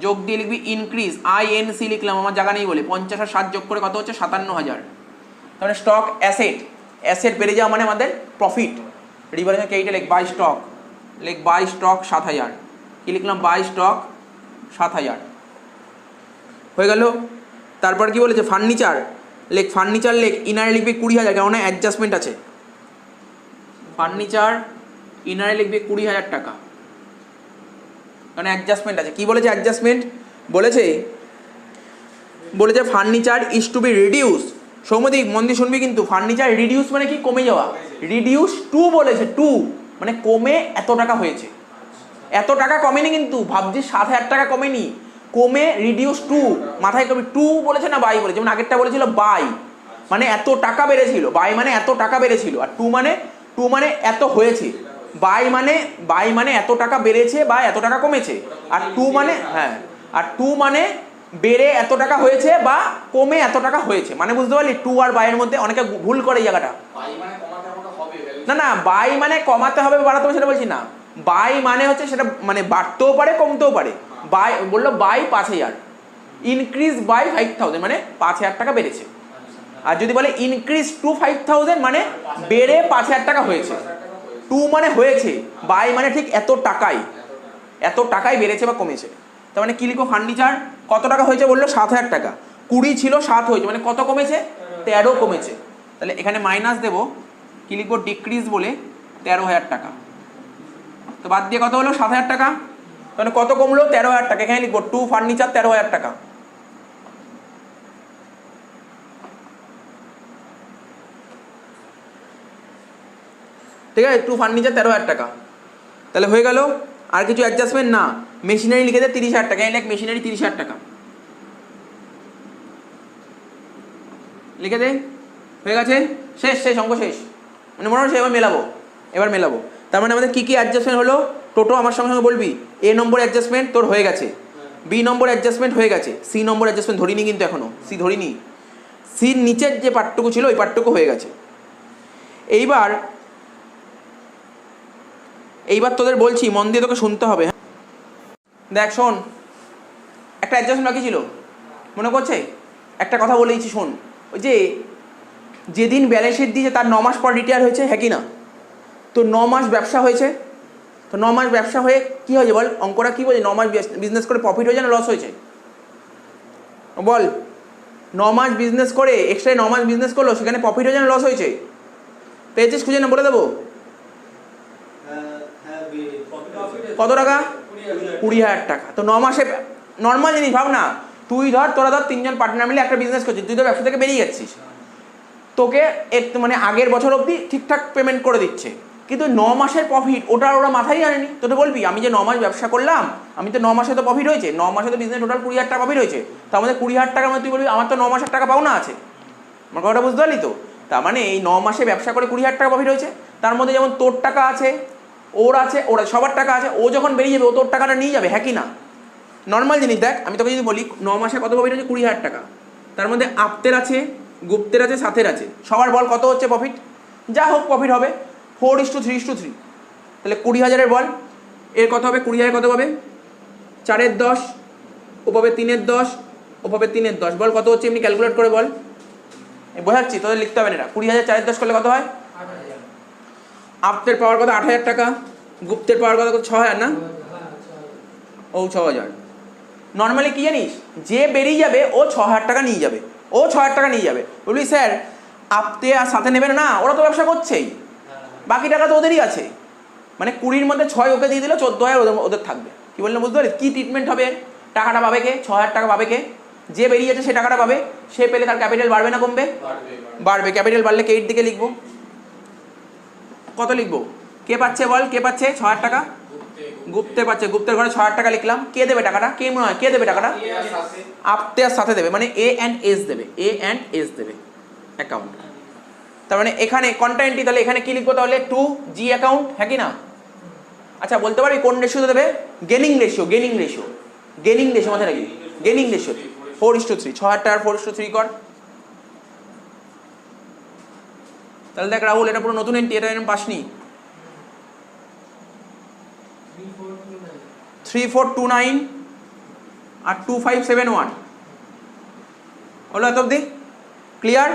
যোগ দিয়ে লিখবি ইনক্রিজ, INC লিখলাম, আমার জায়গা নেই বলে, 50 আর 7 যোগ করে কত হচ্ছে? 57,000। তাহলে স্টক অ্যাসেট, অ্যাসেট বেড়ে যাওয়া মানে আমাদের প্রফিট। রিভারেশন এইটা লিখ বাই স্টক, লিখ বাই স্টক 7,000, কি লিখলাম? বাই স্টক 7,000 হয়ে গেল। তারপর কি বলেছে? ফার্নিচার, লেখ ফার্নিচার, লেখ ইনারে লিখবি 20,000, কেননা অ্যাডজাস্টমেন্ট আছে। ফার্নিচার ইনারে লিখবি 20,000 টাকা, কারণ অ্যাডজাস্টমেন্ট আছে। কি বলেছে অ্যাডজাস্টমেন্ট? বলেছে furniture is to be reduce. Soumyadeep মন দিয়ে শুনবি কিন্তু, ফার্নিচার রিডিউস মানে কি? কমে যাওয়া। রিডিউস টু বলেছে, টু মানে কমে এত টাকা হয়েছে। এত টাকা কমেনি কিন্তু, ভাবছি 7,000 টাকা কমেনি, কমে রিডিউস টু, মাথায় কমে টু বলেছে না বাই বলেছে, যেমন আগেরটা বলেছিল বাই মানে এত টাকা বেড়েছিল, বাই মানে এত টাকা বেড়েছিল, আর টু মানে এত হয়েছে। বাই মানে এত টাকা বেড়েছে বা এত টাকা কমেছে, আর টু মানে হ্যাঁ, আর টু মানে বেড়ে এত টাকা হয়েছে বা কমে এত টাকা হয়েছে। মানে বুঝতে পারলি টু আর বাইয়ের মধ্যে অনেকে ভুল করে এই জায়গাটা। না বাই মানে কমাতে হবে বাড়াতে হবে সেটা বলছি না, বাই মানে হচ্ছে সেটা মানে বাড়তেও পারে কমতেও পারে। বাই বললো বাই 5,000, ইনক্রিজ বাই 5,000 মানে 5,000 টাকা বেড়েছে। আর যদি বলে ইনক্রিজ টু 5,000 মানে বেড়ে 5,000 টাকা হয়েছে। টু মানে হয়েছে, বাই মানে ঠিক এত টাকাই বেড়েছে বা কমেছে। তার মানে কি লিখো? ফার্নিচার কত টাকা হয়েছে বললো? 7,000 টাকা, 20 ছিল 7 হয়েছে, মানে কত কমেছে? 13 কমেছে। তাহলে এখানে মাইনাস দেবো, কি লিখবো? ডিক্রিজ বলে 13,000 টাকা। তো বাদ দিয়ে কত হলো? 7,000 টাকা। তাহলে কত কমলো? 13,000 টাকা। এখানে লিখবো টু ফার্নিচার 13,000 টাকা। ঠিক আছে, টু ফার্নিচার 13,000 টাকা। তাহলে হয়ে গেল। আর কিছু অ্যাডজাস্টমেন্ট না। মেশিনারি লিখে দে 30,000 টাকা, এই লেখ মেশিনারি 30,000 টাকা লিখে দে। হয়ে গেছে, শেষ অঙ্ক শেষ। মানে মনে হচ্ছে এবার মেলাবো। তার মানে আমাদের কী কী অ্যাডজাস্টমেন্ট হলো? টোটো আমার সঙ্গে বলবি। এ নম্বর অ্যাডজাস্টমেন্ট তোর হয়ে গেছে, বি নম্বর অ্যাডজাস্টমেন্ট হয়ে গেছে, সি নম্বর অ্যাডজাস্টমেন্ট ধরিনি কিন্তু এখনও, সি ধরিনি। সির নিচের যে পার্টটুকু ছিল ওই পার্টটুকু হয়ে গেছে। এইবার তোদের বলছি, মন দিয়ে তোকে শুনতে হবে। দেখ শোন, একটা অ্যাডজাস্টমেন্ট বাকি ছিল, মনে করছে? একটা কথা বলেইছি শোন, ওই যে যেদিন ব্যালেন্স শিট দিয়েছে তার 9 মাস পর রিটায়ার হয়েছে, হ্যাঁ কি না? তো 9 মাস ব্যবসা হয়েছে, তো 9 মাস ব্যবসা হয়ে কী হয়েছে বল? অঙ্কটা কী বলছে? 9 মাস বিজনেস করে প্রফিট হয়েছে না লস হয়েছে? বল, 9 মাস বিজনেস করে এক্সট্রা 9 মাস বিজনেস করলো, সেখানে প্রফিট হয়েছে না লস হয়েছে? পেয়েছিস? খুঁজে না বলে দেবো। কত টাকা? 20,000 টাকা। তো 9 মাসে নর্মাল জিনিস ভাব না, তোরা ধর 3জন পার্টনার মিলে একটা বিজনেস করছিস, তুই তো ব্যবসা থেকে বেরিয়ে যাচ্ছিস, তোকে মানে আগের বছর অবধি ঠিকঠাক পেমেন্ট করে দিচ্ছে, কিন্তু 9 মাসের প্রফিট ওরা মাথায় আনেনি। তো বলবি আমি যে 9 মাস ব্যবসা করলাম, আমি তো 9 মাসে তো প্রফিট হয়েছে, 9 মাসে তো বিজনেস টোটাল 20,000 টাকা প্রফিট হয়েছে, তার মধ্যে 20,000 টাকার মধ্যে তুই বলবি আমার তো 9 মাসের টাকা পাও না আছে। আমার কথাটা বুঝতে পারলি তো? তার মানে এই 9 মাসে ব্যবসা করে 20,000 টাকা প্রফিট হয়েছে, তার মধ্যে যেমন তোর টাকা আছে, ওর সবার টাকা আছে, ও যখন বেরিয়ে যাবে ও তোর টাকাটা নিয়ে যাবে, হ্যাঁ কি না? নর্মাল জিনিস। দেখ আমি তোকে যদি বলি 9 মাসে কত প্রফিট হচ্ছে? 20,000 টাকা, তার মধ্যে আপ্তের আছে, গুপ্তের আছে, সাথের আছে, সবার বল কত হচ্ছে প্রফিট? যা হোক প্রফিট হবে 4:3:3। তাহলে 20,000-এর বল, এর কত হবে? 20,000 কত পাবে? 4-এর 10, ও পাবে 3-এর 10, ও পাবে 3-এর 10, বল কত হচ্ছে? এমনি ক্যালকুলেট করে বল, বোঝাচ্ছি তোদের লিখতে হবে না এটা। 20,000 4-এর 10 করলে কত হয়? 8,000। আপ্তের পাওয়ার কত? 8,000 টাকা। গুপ্তের পাওয়ার কত? 6,000 না? ও 6,000। নর্মালি কি জানিস, যে বেরিয়ে যাবে ও 6,000 টাকা নিয়ে যাবে, ও 6,000 টাকা নিয়ে যাবে। বলবি স্যার আপতে আর সাথে নেবে না? ওরা তো ব্যবসা করছেই, বাকি টাকা তো ওদেরই আছে। মানে 20-র মধ্যে 6 ওকে দিয়ে দিলে 14,000 ওদের থাকবে। কি বললাম বুঝতে পারি? কী ট্রিটমেন্ট হবে? টাকাটা পাবে কে? 6,000 টাকা পাবে কে? যে বেরিয়ে যাচ্ছে সে টাকাটা পাবে। সে পেলে তার ক্যাপিটাল বাড়বে না কমবে? বাড়বে। ক্যাপিটাল বাড়লে কেইট দিকে লিখবো, কত লিখবো? কে পাচ্ছে বল? কে পাচ্ছে 6,000 টাকা? গুপ্তে পাচ্ছে। গুপ্তের ঘরে 6,000 টাকা লিখলাম। কে দেবে টাকাটা? কে মনে হয় কে দেবে টাকাটা? আপতে আর সাথে দেবে, মানে A&S দেবে, A&S দেবে অ্যাকাউন্ট। তার মানে এখানে কন্টেন্টটি, তাহলে এখানে কি লিখবো তাহলে? 2G অ্যাকাউন্ট, হ্যাঁ কি না? আচ্ছা বলতে পারবি কোন রেশিওতে দেবে? গেনিং রেশিও মাথায় রাখবি। Gaining ratio 4:3। 6,000 টাকার 4:3 কর, তাহলে দেখ রাহুল, এটা পুরো নতুন এন্ট্রি, এটা এরকম পাসনি। 3429 আর 2571 হলো এত অব্দি। ক্লিয়ার?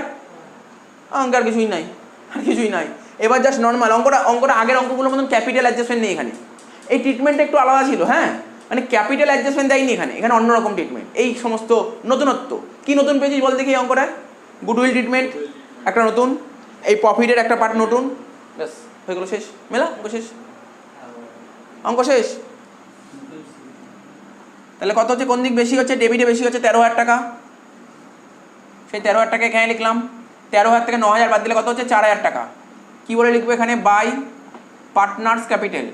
অঙ্ক আর কিছুই নাই, আর কিছুই নাই। এবার জাস্ট নর্মাল অঙ্কটা আগের অঙ্কগুলোর মতন ক্যাপিটাল অ্যাডজাস্টমেন্ট নেই এখানে। এই ট্রিটমেন্টটা একটু আলাদা ছিল, হ্যাঁ, মানে ক্যাপিটাল অ্যাডজাস্টমেন্ট দেয়নি এখানে, এখানে অন্যরকম ট্রিটমেন্ট। এই সমস্ত নতুনত্ব কি নতুন পেয়েছিস বল দেখি এই অঙ্কটায়? গুডউইল ট্রিটমেন্ট একটা নতুন, এই প্রফিটের একটা পার্ট নতুন, ব্যাস হয়ে গেলো, শেষ। মেলা অঙ্ক শেষ, অঙ্ক শেষ। তাহলে কত হচ্ছে, কোন দিক বেশি হচ্ছে? ডেবিটে বেশি হচ্ছে 13,000 টাকা। সেই 13,000 টাকা এখানে লিখলাম। 13,000 থেকে 9,000 বাদ দিলে কত হচ্ছে? 4,000 টাকা। কি বলে লিখবো এখানে? By partners capital,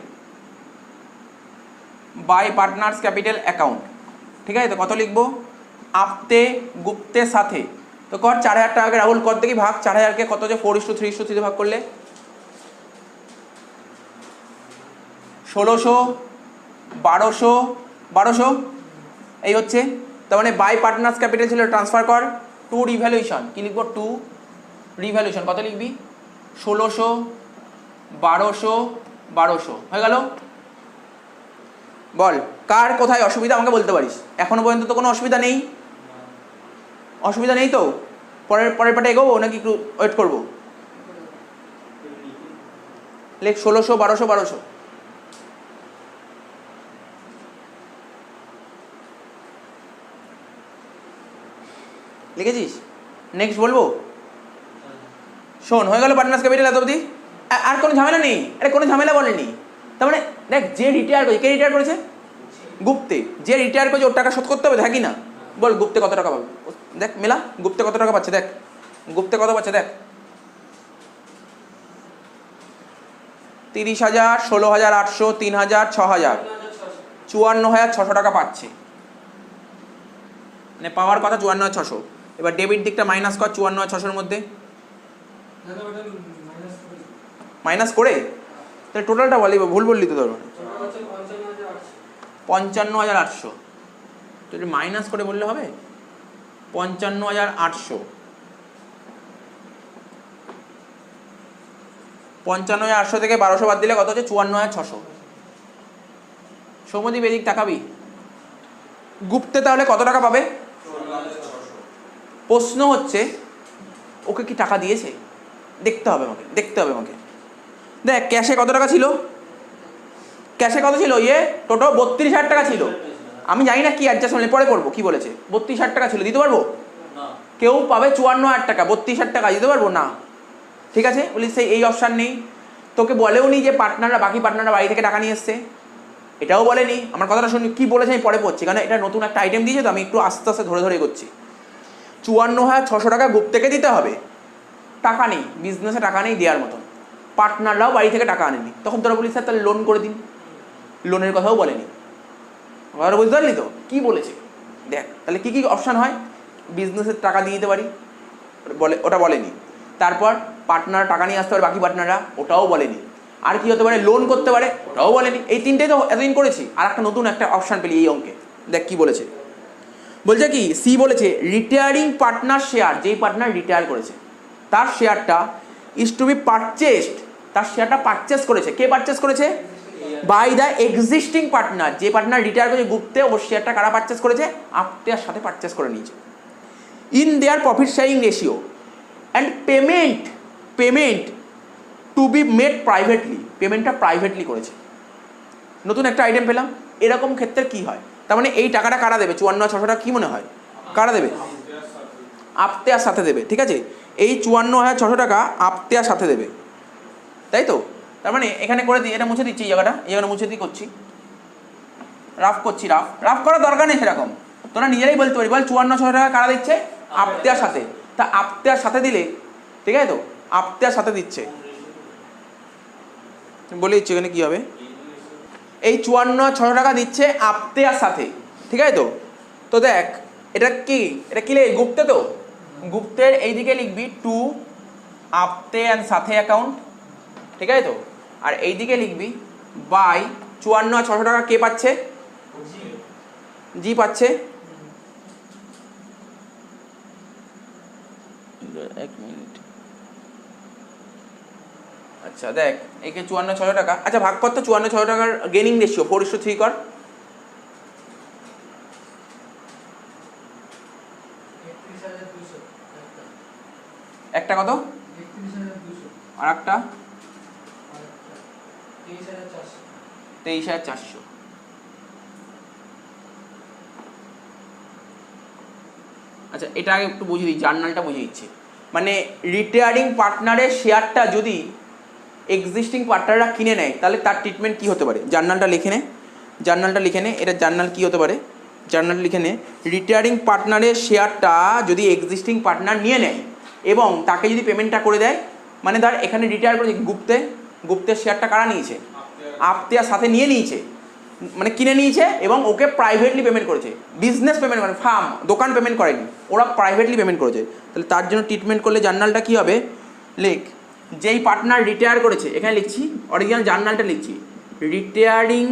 by partners capital account. ঠিক আছে, তো কত লিখবো? আপতে গুপ্তে সাথে। তো কর 4,000 টাকাকে রাহুল কত দেখি ভাগ, 4,000কে কত হচ্ছে? 4:3:3 ভাগ করলে 1,600, 1,200, 1,200 এই হচ্ছে। তার মানে বাই পার্টনার্স ক্যাপিটাল ছিল, ট্রান্সফার কর টু রিভ্যালুয়েশন। কি লিখবো? To revaluation. কত লিখবি? 1,600, 1,200, 1,200 হয়ে গেল। বল কার কোথায় অসুবিধা আমাকে বলতে পারিস। এখনো পর্যন্ত তো কোনো অসুবিধা নেই, অসুবিধা নেই তো? পরের পাটে এগোবো নাকি একটু ওয়েট করবো? লেখ 1,600, 1,200, 1,200। লিখেছিস? নেক্সট বলবো? শোন, হয়ে গেল পার্টনার্স ক্যাপিটাল এত অবধি। আর কোনো ঝামেলা নেই, আরে কোনো ঝামেলা বলেনি। তার মানে দেখ, যে রিটায়ার করেছে, কে রিটায়ার করেছে? গুপ্তে। যে রিটায়ার করেছে ওর টাকা শোধ করতে হবে, থাকি না? বল গুপ্তে কত টাকা পাবে? দেখ মেলা, গুপ্তে কত টাকা পাচ্ছে দেখ, গুপ্তে কত পাচ্ছে দেখ। 30,000, 16,800, 3,000, 6,000, 54,600 টাকা পাচ্ছে। মানে পাওয়ার কথা 54,600। এবার ডেবিট দিকটা মাইনাস কর 54,600-এর মধ্যে, মাইনাস করে তাহলে টোটালটা বলি, ভুল বললি তো। ধরো 55,800, তো এটা মাইনাস করে বললে হবে। 55,800, 55,800 থেকে 1,200 বাদ দিলে কত হচ্ছে? 54,600। সৌমদীপ এদিক তাকাবি। গুপ্তে তাহলে কত টাকা পাবে? প্রশ্ন হচ্ছে ওকে কি টাকা দিয়েছে? দেখতে হবে আমাকে, দেখতে হবে আমাকে। দেখ ক্যাশে কত টাকা ছিল? ক্যাশে কত ছিল? টোটাল 32,000 টাকা ছিল। আমি জানি না কি অ্যাডজাস্টমেন্ট, পরে করবো। কি বলেছে? 32,000 টাকা ছিল, দিতে পারবো? কেউ পাবে 54,000 টাকা, 32,000 টাকা দিতে পারবো না। ঠিক আছে, বলিস সেই এই অপশান নেই। তোকে বলেও নি যে পার্টনাররা, বাকি পার্টনাররা বাড়ি থেকে টাকা নিয়ে এসছে, এটাও বলেনি। আমার কথাটা শুনি, কি বলেছে আমি পরে পড়ছি, কারণ এটা নতুন একটা আইটেম দিয়েছে তো, আমি একটু আস্তে আস্তে ধরে ধরে করছি। 54,600 টাকা গুপ্তেকে দিতে হবে। টাকা নেই, বিজনেসে টাকা নেই দেওয়ার মতন, পার্টনাররাও বাড়ি থেকে টাকা আনেনি। তখন তোরা বলিস স্যার তাহলে লোন করে দিন, লোনের কথাও বলেনি। আবার বুঝতে পারলি তো কি বলেছে? দেখ তাহলে কী কী অপশান হয়, বিজনেসের টাকা দিয়ে দিতে পারি বলে, ওটা বলেনি। তারপর পার্টনার টাকা নিয়ে আসতে পারে, বাকি পার্টনাররা, ওটাও বলেনি। আর কি হতে পারে? লোন করতে পারে, ওটাও বলেনি। এই তিনটেই তো এতদিন করেছি, আর একটা নতুন একটা অপশান পেলি এই অঙ্কে। দেখ কি বলেছে, বলছে কি সি বলেছে রিটায়ারিং পার্টনার শেয়ার, যেই পার্টনার রিটায়ার করেছে তার শেয়ারটা ইজ টু বি পারচেসড, তার শেয়ারটা পারচেস করেছে। কে পারচেস করেছে? By the existing partner. যে পার্টনার রিটায়ার করেছে গুপ্তে, ওর শেয়ারটা কারা পারচেস করেছে? আত্মীয়ার সাথে পারচেস করে নিয়েছে। In their profit sharing ratio and payment to be made privately, পেমেন্টটা প্রাইভেটলি করেছে। নতুন একটা আইটেম পেলাম। এরকম ক্ষেত্রে কি হয়? তার মানে এই টাকাটা কারা দেবে? 54,600 টাকা কি মনে হয় কারা দেবে? আত্মীয়ার সাথে দেবে। ঠিক আছে, এই 54,600 টাকা আত্মীয়ার সাথে দেবে, তাই তো? তার মানে এখানে করে দিই, এটা মুছে দিচ্ছি, এই জায়গাটা, এই জায়গাটা মুছে দিয়ে করছি, রাফ করছি। রাফ করার দরকার নেই সেরকম, তোরা নিজেরাই বলতে পারি। বল 54,600 টাকা কারা দিচ্ছে? আত্মীয়ার সাথে। তা আত্মীয়ার সাথে দিলে, ঠিক আছে তো, আত্মীয়ার সাথে দিচ্ছে, বলে দিচ্ছি এখানে কি হবে। এই 54,600 টাকা দিচ্ছে আত্মীয়ার সাথে, ঠিক আছে তো? তো দেখ এটা কি, এটা কি লিখে? গুপ্তে তো, গুপ্তের এইদিকে লিখবি টু আপ্তে অ্যান্ড সাথে অ্যাকাউন্ট, ঠিক আছে তো? আর এইদিকে লিখবি বাই 54,600 টাকা কে পাচ্ছে? জি পাচ্ছে। এক মিনিট, আচ্ছা দেখ একে 54,600 টাকা, আচ্ছা ভাগ কর তো 54,600 টাকার গেনিং রেশিও 4:3 কর। একটা কত আর একটা 23,400। আচ্ছা এটা আগে একটু বুঝিয়ে দিই, জার্নালটা বুঝিয়ে দিচ্ছি। মানে রিটায়ারিং পার্টনারের শেয়ারটা যদি এক্সিস্টিং পার্টনাররা কিনে নেয় তাহলে তার ট্রিটমেন্ট কী হতে পারে, জার্নালটা লিখে নে, জার্নালটা লিখে নে, এটা জার্নাল কী হতে পারে, জার্নাল লিখে নে। রিটায়ারিং পার্টনারের শেয়ারটা যদি এক্সিস্টিং পার্টনার নিয়ে নেয় এবং তাকে যদি পেমেন্টটা করে দেয়, মানে ধর এখানে রিটায়ার করেছে গুপ্তের শেয়ারটা কারা নিয়েছে, আপ্তেয়ার সাথে নিয়ে নিয়েছে, মানে কিনে নিয়েছে এবং ওকে প্রাইভেটলি পেমেন্ট করেছে, বিজনেস পেমেন্ট করে, ফার্ম দোকান পেমেন্ট করেনি, ওরা প্রাইভেটলি পেমেন্ট করেছে। তাহলে তার জন্য ট্রিটমেন্ট করলে জার্নালটা কী হবে, লেখ যেই পার্টনার রিটায়ার করেছে, এখানে লিখছি অরিজিনাল জার্নালটা লিখছি, retiring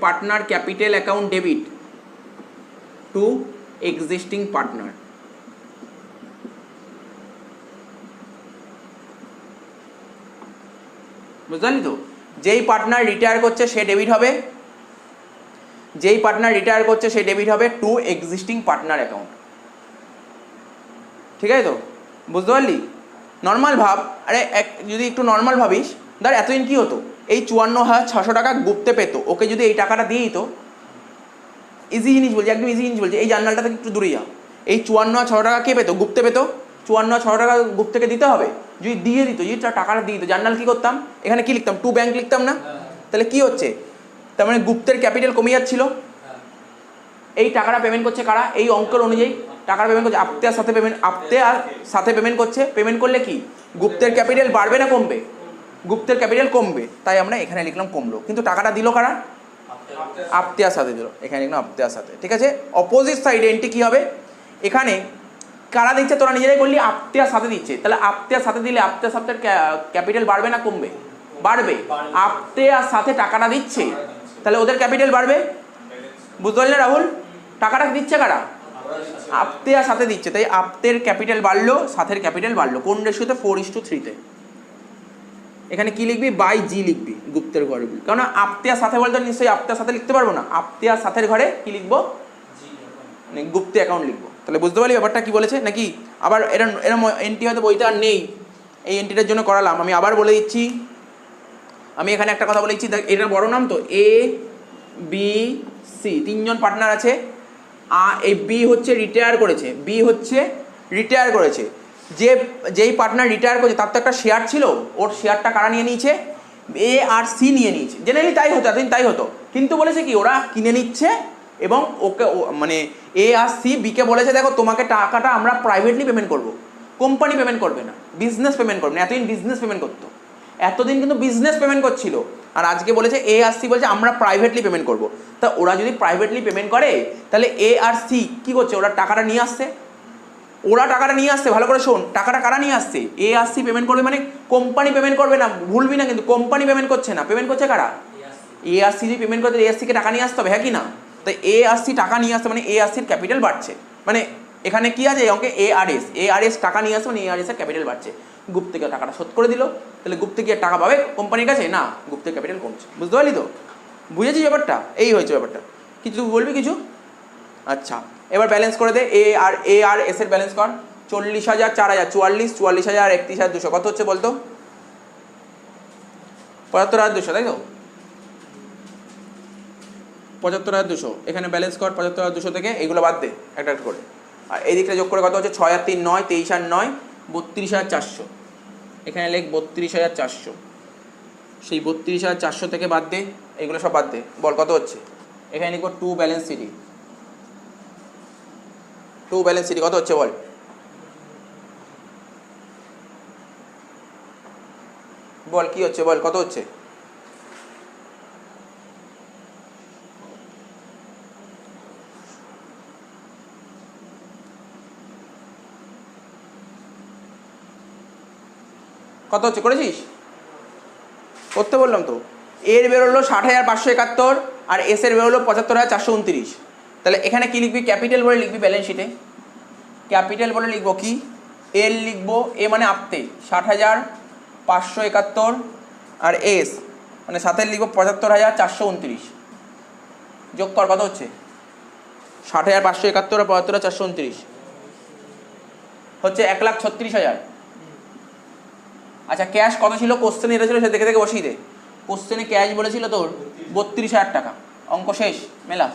partner capital account debit two existing partner. বুঝলি তো, যেই পার্টনার রিটায়ার করছে সে ডেবিট হবে, যেই পার্টনার রিটায়ার করছে সে ডেবিট হবে টু এক্সিস্টিং পার্টনার অ্যাকাউন্ট। ঠিক আছে তো, বুঝতে পারলি? নর্মাল ভাব, আরে যদি একটু নর্মাল ভাবিস, ধর এতদিন কী হতো, এই 54,600 টাকা গুপ্তে পেতো, ওকে যদি এই টাকাটা দিয়ে দিত, ইজি জিনিস বলছি, একদম ইজি জিনিস বলছি, এই জার্নালটা থেকে একটু দূরে যাও, এই 54,600 টাকা কে পেতো, গুপ্তে পেতো, 54,600 টাকা গুপ্তকে দিতে হবে, যদি দিয়ে দিত, যদি টাকাটা দিয়ে দিত, জার্নাল কী করতাম, এখানে কী লিখতাম, টু ব্যাংক লিখতাম না? তাহলে কী হচ্ছে, তার মানে গুপ্তের ক্যাপিটাল কমে যাচ্ছিল, এই টাকাটা পেমেন্ট করছে কারা, এই অঙ্কের অনুযায়ী টাকার পেমেন্ট করছে আপ্তেয়ার সাথে পেমেন্ট করছে, পেমেন্ট করলে কি গুপ্তের ক্যাপিটাল বাড়বে না কমবে, গুপ্তের ক্যাপিটাল কমবে, তাই আমরা এখানে লিখলাম কমলো, কিন্তু টাকাটা দিল কারা, আপ্তেয়ার সাথে দিল, এখানে লিখলাম আপ্তেয়ার সাথে। ঠিক আছে, অপোজিট সাইডে এন্ট্রি কী হবে, এখানে কারা দিচ্ছে, তোরা নিজেরাই বললি আপ্তেয়ার সাথে দিচ্ছে, তাহলে আপ্তেয়ার সাথে দিলে আপ্তেয়ার সাথে ক্যাপিটাল বাড়বে না কমবে, বাড়বে, আপ্তেয়ার সাথে টাকাটা দিচ্ছে তাহলে ওদের ক্যাপিটাল বাড়বে। বুঝতে পারলে রাহুল, টাকাটা দিচ্ছে কারা, আপ্তেয়ার সাথে দিচ্ছে, তাই আপ্তের ক্যাপিটাল বাড়লো, সাথের ক্যাপিটাল বাড়লো, কোন রেশিওতে, 4:3-তে। এখানে কি লিখবি, বাই জি লিখবি গুপ্তের ঘরে, কারণ আপ্তেয়ার সাথে বলতে নিশ্চয়ই আপ্তেয়ার সাথে লিখতে পারবো না, আপ্তেয়ার সাথের ঘরে কি লিখবো, মানে গুপ্তে অ্যাকাউন্ট লিখবো। তাহলে বুঝতে পারলি ব্যাপারটা কি বলেছে, নাকি আবার এরম এন্ট্রি হয়তো বইতে আর নেই, এই এন্ট্রিটার জন্য করালাম। আমি আবার বলে দিচ্ছি, আমি এখানে একটা কথা বলে দিচ্ছি, এটা বড় নাম তো, এ বি সি, তিনজন পার্টনার আছে, এই বি হচ্ছে রিটায়ার করেছে, যেই পার্টনার রিটায়ার করেছে তার তো একটা শেয়ার ছিল, ওর শেয়ারটা কারা নিয়ে নিয়েছে, এ আর সি নিয়ে নিয়েছে, জেনারেলি তাই হতো, এতদিন তাই হতো, কিন্তু বলেছে কি ওরা কিনে নিচ্ছে এবং ওকে মানে এ আর সি বিকে বলেছে দেখো তোমাকে টাকাটা আমরা প্রাইভেটলি পেমেন্ট করবো, কোম্পানি পেমেন্ট করবে না, বিজনেস পেমেন্ট করবে না, এতদিন বিজনেস পেমেন্ট করতো, এতদিন কিন্তু বিজনেস পেমেন্ট করছিল, আর আজকে বলেছে এ আর সি বলছে আমরা প্রাইভেটলি পেমেন্ট করবো। তা ওরা যদি প্রাইভেটলি পেমেন্ট করে তাহলে এ আর সি কী করছে, ওরা টাকাটা নিয়ে আসছে, ভালো করে শোন, টাকাটা কারা নিয়ে আসছে, এ আর সি পেমেন্ট করবে, মানে কোম্পানি পেমেন্ট করবে না, ভুলবি না কিন্তু, কোম্পানি পেমেন্ট করছে না, পেমেন্ট করছে কারা, এ আর সি যদি পেমেন্ট করতে এ আর সিকে টাকা নিয়ে আসতে হবে, হ্যাঁ কি না? তাই এ আর সি টাকা নিয়ে আসতে, মানে এ আর সির ক্যাপিটাল বাড়ছে, মানে এখানে কি আছে এই অঙ্কে এ আর এস টাকা নিয়ে আসছে, মানে এ আর এস এর ক্যাপিটাল বাড়ছে, গুপ্তকে টাকাটা শোধ করে দিল, তাহলে গুপ্তে কি আর টাকা পাবে কোম্পানির কাছে না, গুপ্তের ক্যাপিটাল কমছে। বুঝতে পারলি তো, বুঝেছিস ব্যাপারটা, এই হয়েছে ব্যাপারটা, কিছু বলবি কিছু? আচ্ছা এবার ব্যালেন্স করে দে, এ আর এস এর ব্যালেন্স কর, 40,000, 4,000, 44,000, 31,200, কত হচ্ছে বলতো, 75,200, তাই তো, 75,200, এখানে ব্যালেন্স কর, 75,200 থেকে এগুলো বাদ দে একটা একটা করে, আর এই দিকটা যোগ করে কত হচ্ছে, 6 আর 3 9, 23 আর 9 32,400, এখানে লেখ 32,400, সেই 32,400 থেকে বাদ দে, এগুলো সব বাদ দে, বল কত হচ্ছে, এখানে লিখবো টু ব্যালেন্স সিটি কত হচ্ছে বল, বল কি হচ্ছে, বল কত হচ্ছে, কত হচ্ছে, করেছিস, করতে বললাম তো, এর বেরোলো 60,571 আর এস এর বেরোলো 75,429, তাহলে এখানে কি লিখবি, ক্যাপিটাল বলে লিখবি, ব্যালেন্স শিটে ক্যাপিটাল বলে লিখবো কি এল লিখবো, এ মানে আপতে 60,571, আর এস মানে সাথে লিখবো 75,429। যোগ কর, কত হচ্ছে? 60,571 আর 75,429 হচ্ছে 1,36,000। আচ্ছা, ক্যাশ কত ছিল? কোশ্চেনে এটা ছিল, সে দেখে দেখে বসিয়ে দে। কোশ্চেনে ক্যাশ বলেছিল তোর 32,000 টাকা। অঙ্ক শেষ, মেলা।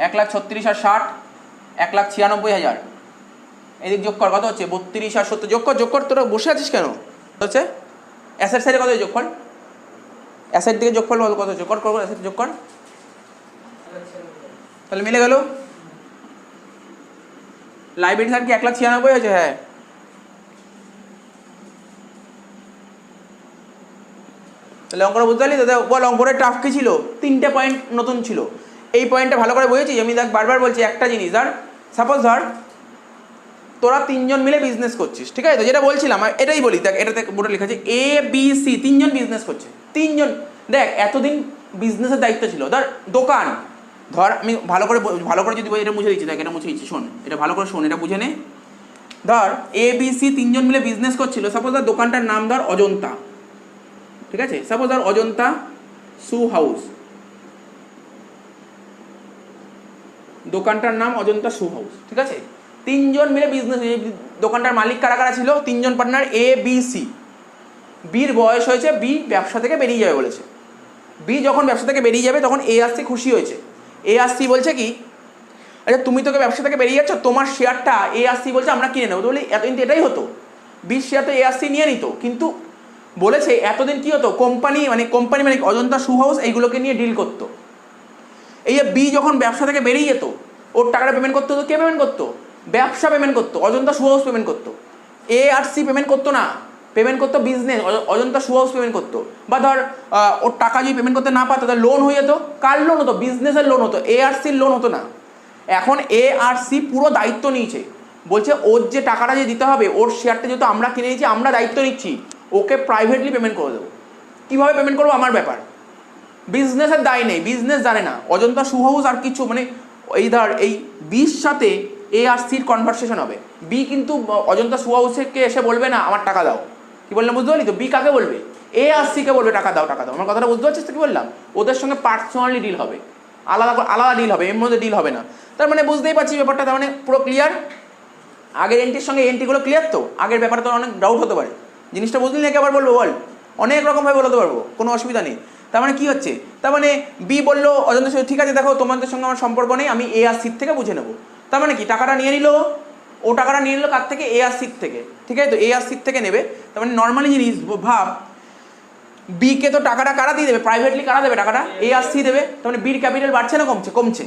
1,36,000 আর 60, 1,96,000। এদিক যোগ কর, কত হচ্ছে? 32 আর 70। যোগ কর, তোরা বসে আছিস কেন? হচ্ছে অ্যাসেট সাইডে কত? যোগ কর, অ্যাসেট দিকে যোগ কর, কত? যোগ কর, অ্যাসেট যোগ কর, তাহলে মিলে গেল। লাইব্রেরি স্যার কি 1,96,000 হয়েছে? হ্যাঁ। তাহলে অঙ্কটা বুঝতে পারলি? দাদা বল, অঙ্কটা টাফ কি ছিল? 3টে পয়েন্ট নতুন ছিল। এই পয়েন্টটা ভালো করে বুঝেছি আমি। দেখ, বারবার বলছি একটা জিনিস, ধর সাপোজ ধর তোরা 3জন মিলে বিজনেস করছিস, ঠিক আছে? তো যেটা বলছিলাম এটাই বলি, দেখ এটাতে বোর্ডে লেখা আছে এ বি সি, 3জন বিজনেস করছে। 3জন, দেখ এতদিন বিজনেসের দায়িত্ব ছিল, ধর দোকান, ধর আমি ভালো করে যদি এটা মুছে দিচ্ছি, দেখ এটা মুছে দিচ্ছি, শোন এটা ভালো করে, শোন এটা বুঝে নে। ধর এ বি সি 3জন মিলে বিজনেস করছিল। সাপোজ ধর দোকানটার নাম ধর অজন্তা, ঠিক আছে? সাপোজ ধর অজন্তা শু হাউস, দোকানটার নাম অজন্তা শু হাউস, ঠিক আছে? 3জন মিলে বিজনেস, দোকানটার মালিক কারা কারা ছিল? 3জন পার্টনার, এ বি সি। বির বয়স হয়েছে, বি ব্যবসা থেকে বেরিয়ে যাবে বলেছে। বি যখন ব্যবসা থেকে বেরিয়ে যাবে তখন এ আর সি খুশি হয়েছে। এ আর সি বলছে কি, আচ্ছা তুমি তোকে ব্যবসা থেকে বেরিয়ে যাচ্ছ, তোমার শেয়ারটা এ আর সি বলছে আমরা কিনে নেবো। তো বলি এতদিন তো এটাই হতো, বির শেয়ার তো এ আর সি নিয়ে নিত, কিন্তু বলেছে এতদিন কি হতো, কোম্পানি মানে অজন্তা শু হাউস এইগুলোকে নিয়ে ডিল করতো। এই যে বি যখন ব্যবসা থেকে বেরিয়ে যেত, ওর টাকাটা পেমেন্ট করতে হতো, কে পেমেন্ট করতো? ব্যবসা পেমেন্ট করতো, অজন্তা শু হাউস পেমেন্ট করতো। এ আর সি পেমেন্ট করতো না, পেমেন্ট করতো business, Ajanta shoe house payment করতো। বা ধর ওর টাকা যদি পেমেন্ট করতে না পারতো, তাহলে লোন হয়ে যেত। কার লোন হতো? বিজনেসের লোন হতো, এ আর সির লোন হতো না। এখন এ আর সি পুরো দায়িত্ব নিয়েছে, বলছে ওর যে টাকাটা যে দিতে হবে, ওর শেয়ারটা যেহেতু আমরা কিনে নিয়েছি, আমরা দায়িত্ব নিচ্ছি, ওকে প্রাইভেটলি পেমেন্ট করে দেবো। কীভাবে পেমেন্ট করবো আমার ব্যাপার, বিজনেসের দায় নেই, বিজনেস জানে না। অজন্তা শু হাউস আর কিছু মানে এই ধর এই বির সাথে এ আর সির কনভারসেশন হবে। বি কিন্তু অজন্তা শু হাউসকে এসে বলবে না আমার টাকা দাও, কি বললাম বুঝতে পারলি তো? বি কাকে বলবে? এ আর সিকে বলবে টাকা দাও, টাকা দাও। আমার কথাটা বুঝতে পারছিস তো কি বললাম? ওদের সঙ্গে পার্সোনালি ডিল হবে, আলাদা ডিল হবে, এর মধ্যে ডিল হবে না। তার মানে বুঝতেই পারছি ব্যাপারটা, তার মানে পুরো ক্লিয়ার। আগের এন্ট্রির সঙ্গে এন্ট্রিগুলো ক্লিয়ার তো? আগের ব্যাপারে তো অনেক ডাউট হতে পারে, জিনিসটা বুঝলি নাকি আবার বলবো? বল, অনেক রকমভাবে বলতে পারবো, কোনো অসুবিধা নেই। তার মানে কি হচ্ছে, তার মানে বি বললো অজন্তা ঠিক আছে দেখো তোমাদের সঙ্গে আমার সম্পর্ক নেই, আমি এ আর সির থেকে বুঝে নেবো। তার মানে কি, টাকাটা নিয়ে নিল, ও টাকাটা নিয়ে নিল কার থেকে? এ আর সির থেকে, ঠিক আছে? তো এ আর সির থেকে নেবে। তার মানে নর্মালি জিনিস ভাব, বিকে তো টাকাটা কারা দিয়ে দেবে? প্রাইভেটলি কারা দেবে টাকাটা? এ আর সি দেবে। তার মানে বির ক্যাপিটাল বাড়ছে না কমছে? কমছে।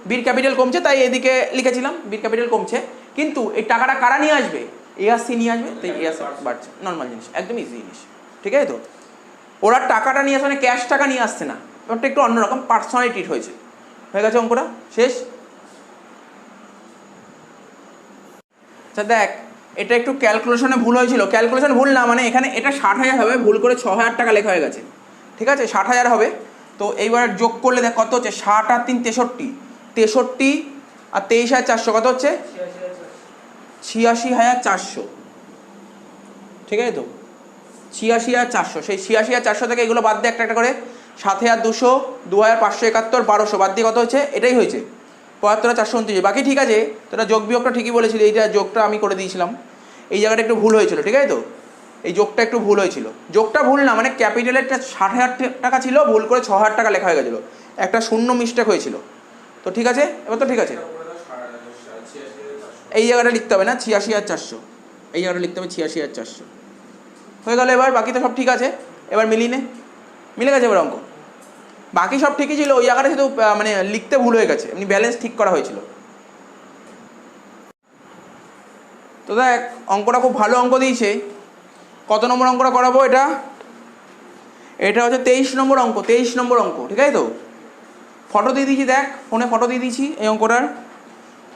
বির ক্যাপিটাল কমছে, তাই এদিকে লিখেছিলাম বির ক্যাপিটাল কমছে। কিন্তু এই টাকাটা কারা নিয়ে আসবে? এ আর সি নিয়ে আসবে, তাই এ আর সি বাড়ছে। নর্মাল জিনিস, একদম ইজি জিনিস, ঠিক আছে? তো ওরা টাকাটা নিয়ে আসে মানে ক্যাশ টাকা নিয়ে আসছে না, ব্যাপারটা একটু অন্যরকম, পার্সোনালি ট্রিট হয়েছে। হয়ে গেছে অঙ্কটা শেষ। আচ্ছা দেখ, এটা একটু ক্যালকুলেশনে ভুল হয়েছিল। ক্যালকুলেশন ভুল না, মানে এখানে এটা 60,000 হবে, ভুল করে 6,000 টাকা লেখা হয়ে গেছে, ঠিক আছে? 60,000 হবে। তো এইবার যোগ করলে দেখ কত হচ্ছে, 60 আর 3 63, 63 আর 23,400 কত হচ্ছে? 86,400, ঠিক আছে তো? 86,400। সেই 86,400 থেকে এগুলো বাদ দিয়ে একটা একটা করে 7,200, 2,571, 1,200 বাদ দিয়ে কত হচ্ছে? এটাই হয়েছে 75,429। বাকি ঠিক আছে, তোরা যোগ বিয়োগটা ঠিকই বলেছিলি, এইটা যোগটা আমি করে দিয়েছিলাম, এই জায়গাটা একটু ভুল হয়েছিল, ঠিক আছে তো? এই যোগটা একটু ভুল হয়েছিল। যোগটা ভুল না, মানে ক্যাপিটালেরটা 60,000 টাকা ছিল, ভুল করে 6,000 টাকা লেখা হয়ে গেছিলো, একটা শূন্য মিস্টেক হয়েছিল। তো ঠিক আছে, এবার তো ঠিক আছে, এই জায়গাটা লিখতে হবে না 86,400, এই জায়গাটা লিখতে হবে 86,400। হয়ে গেল। এবার বাকি তো সব ঠিক আছে, এবার মিলে গেছে এবার অঙ্ক। বাকি সব ঠিকই ছিল, ওই জায়গাটা শুধু মানে লিখতে ভুল হয়ে গেছে, এমনি ব্যালেন্স ঠিক করা হয়েছিল। তো দেখ অঙ্কটা খুব ভালো অঙ্ক দিয়েছে। কত নম্বর অঙ্কটা করাবো? এটা হচ্ছে 23 নম্বর অঙ্ক, 23 নম্বর অঙ্ক, ঠিক আছে তো? ফটো দিয়ে দিয়েছি, দেখ ফোনে ফটো দিয়ে দিয়েছি এই অঙ্কটার।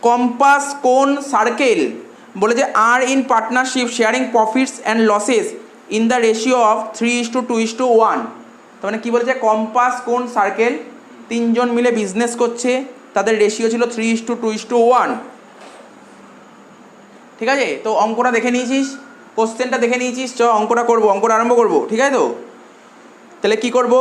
কম্পাস কোন সার্কেল বলে যে আর in partnership sharing profits and losses in the ratio of 3:2:1। তার মানে কী বলেছে, কম্পাস কোন সার্কেল 3জন মিলে বিজনেস করছে, তাদের রেশিও ছিল 3:2:1। ঠিক আছে, তো অঙ্কটা দেখে নিয়েছিস, কোশ্চেনটা দেখে নিয়েছিস, চ অঙ্কটা করবো, অঙ্কটা আরম্ভ করবো। ঠিক আছে, তো তাহলে কি করব,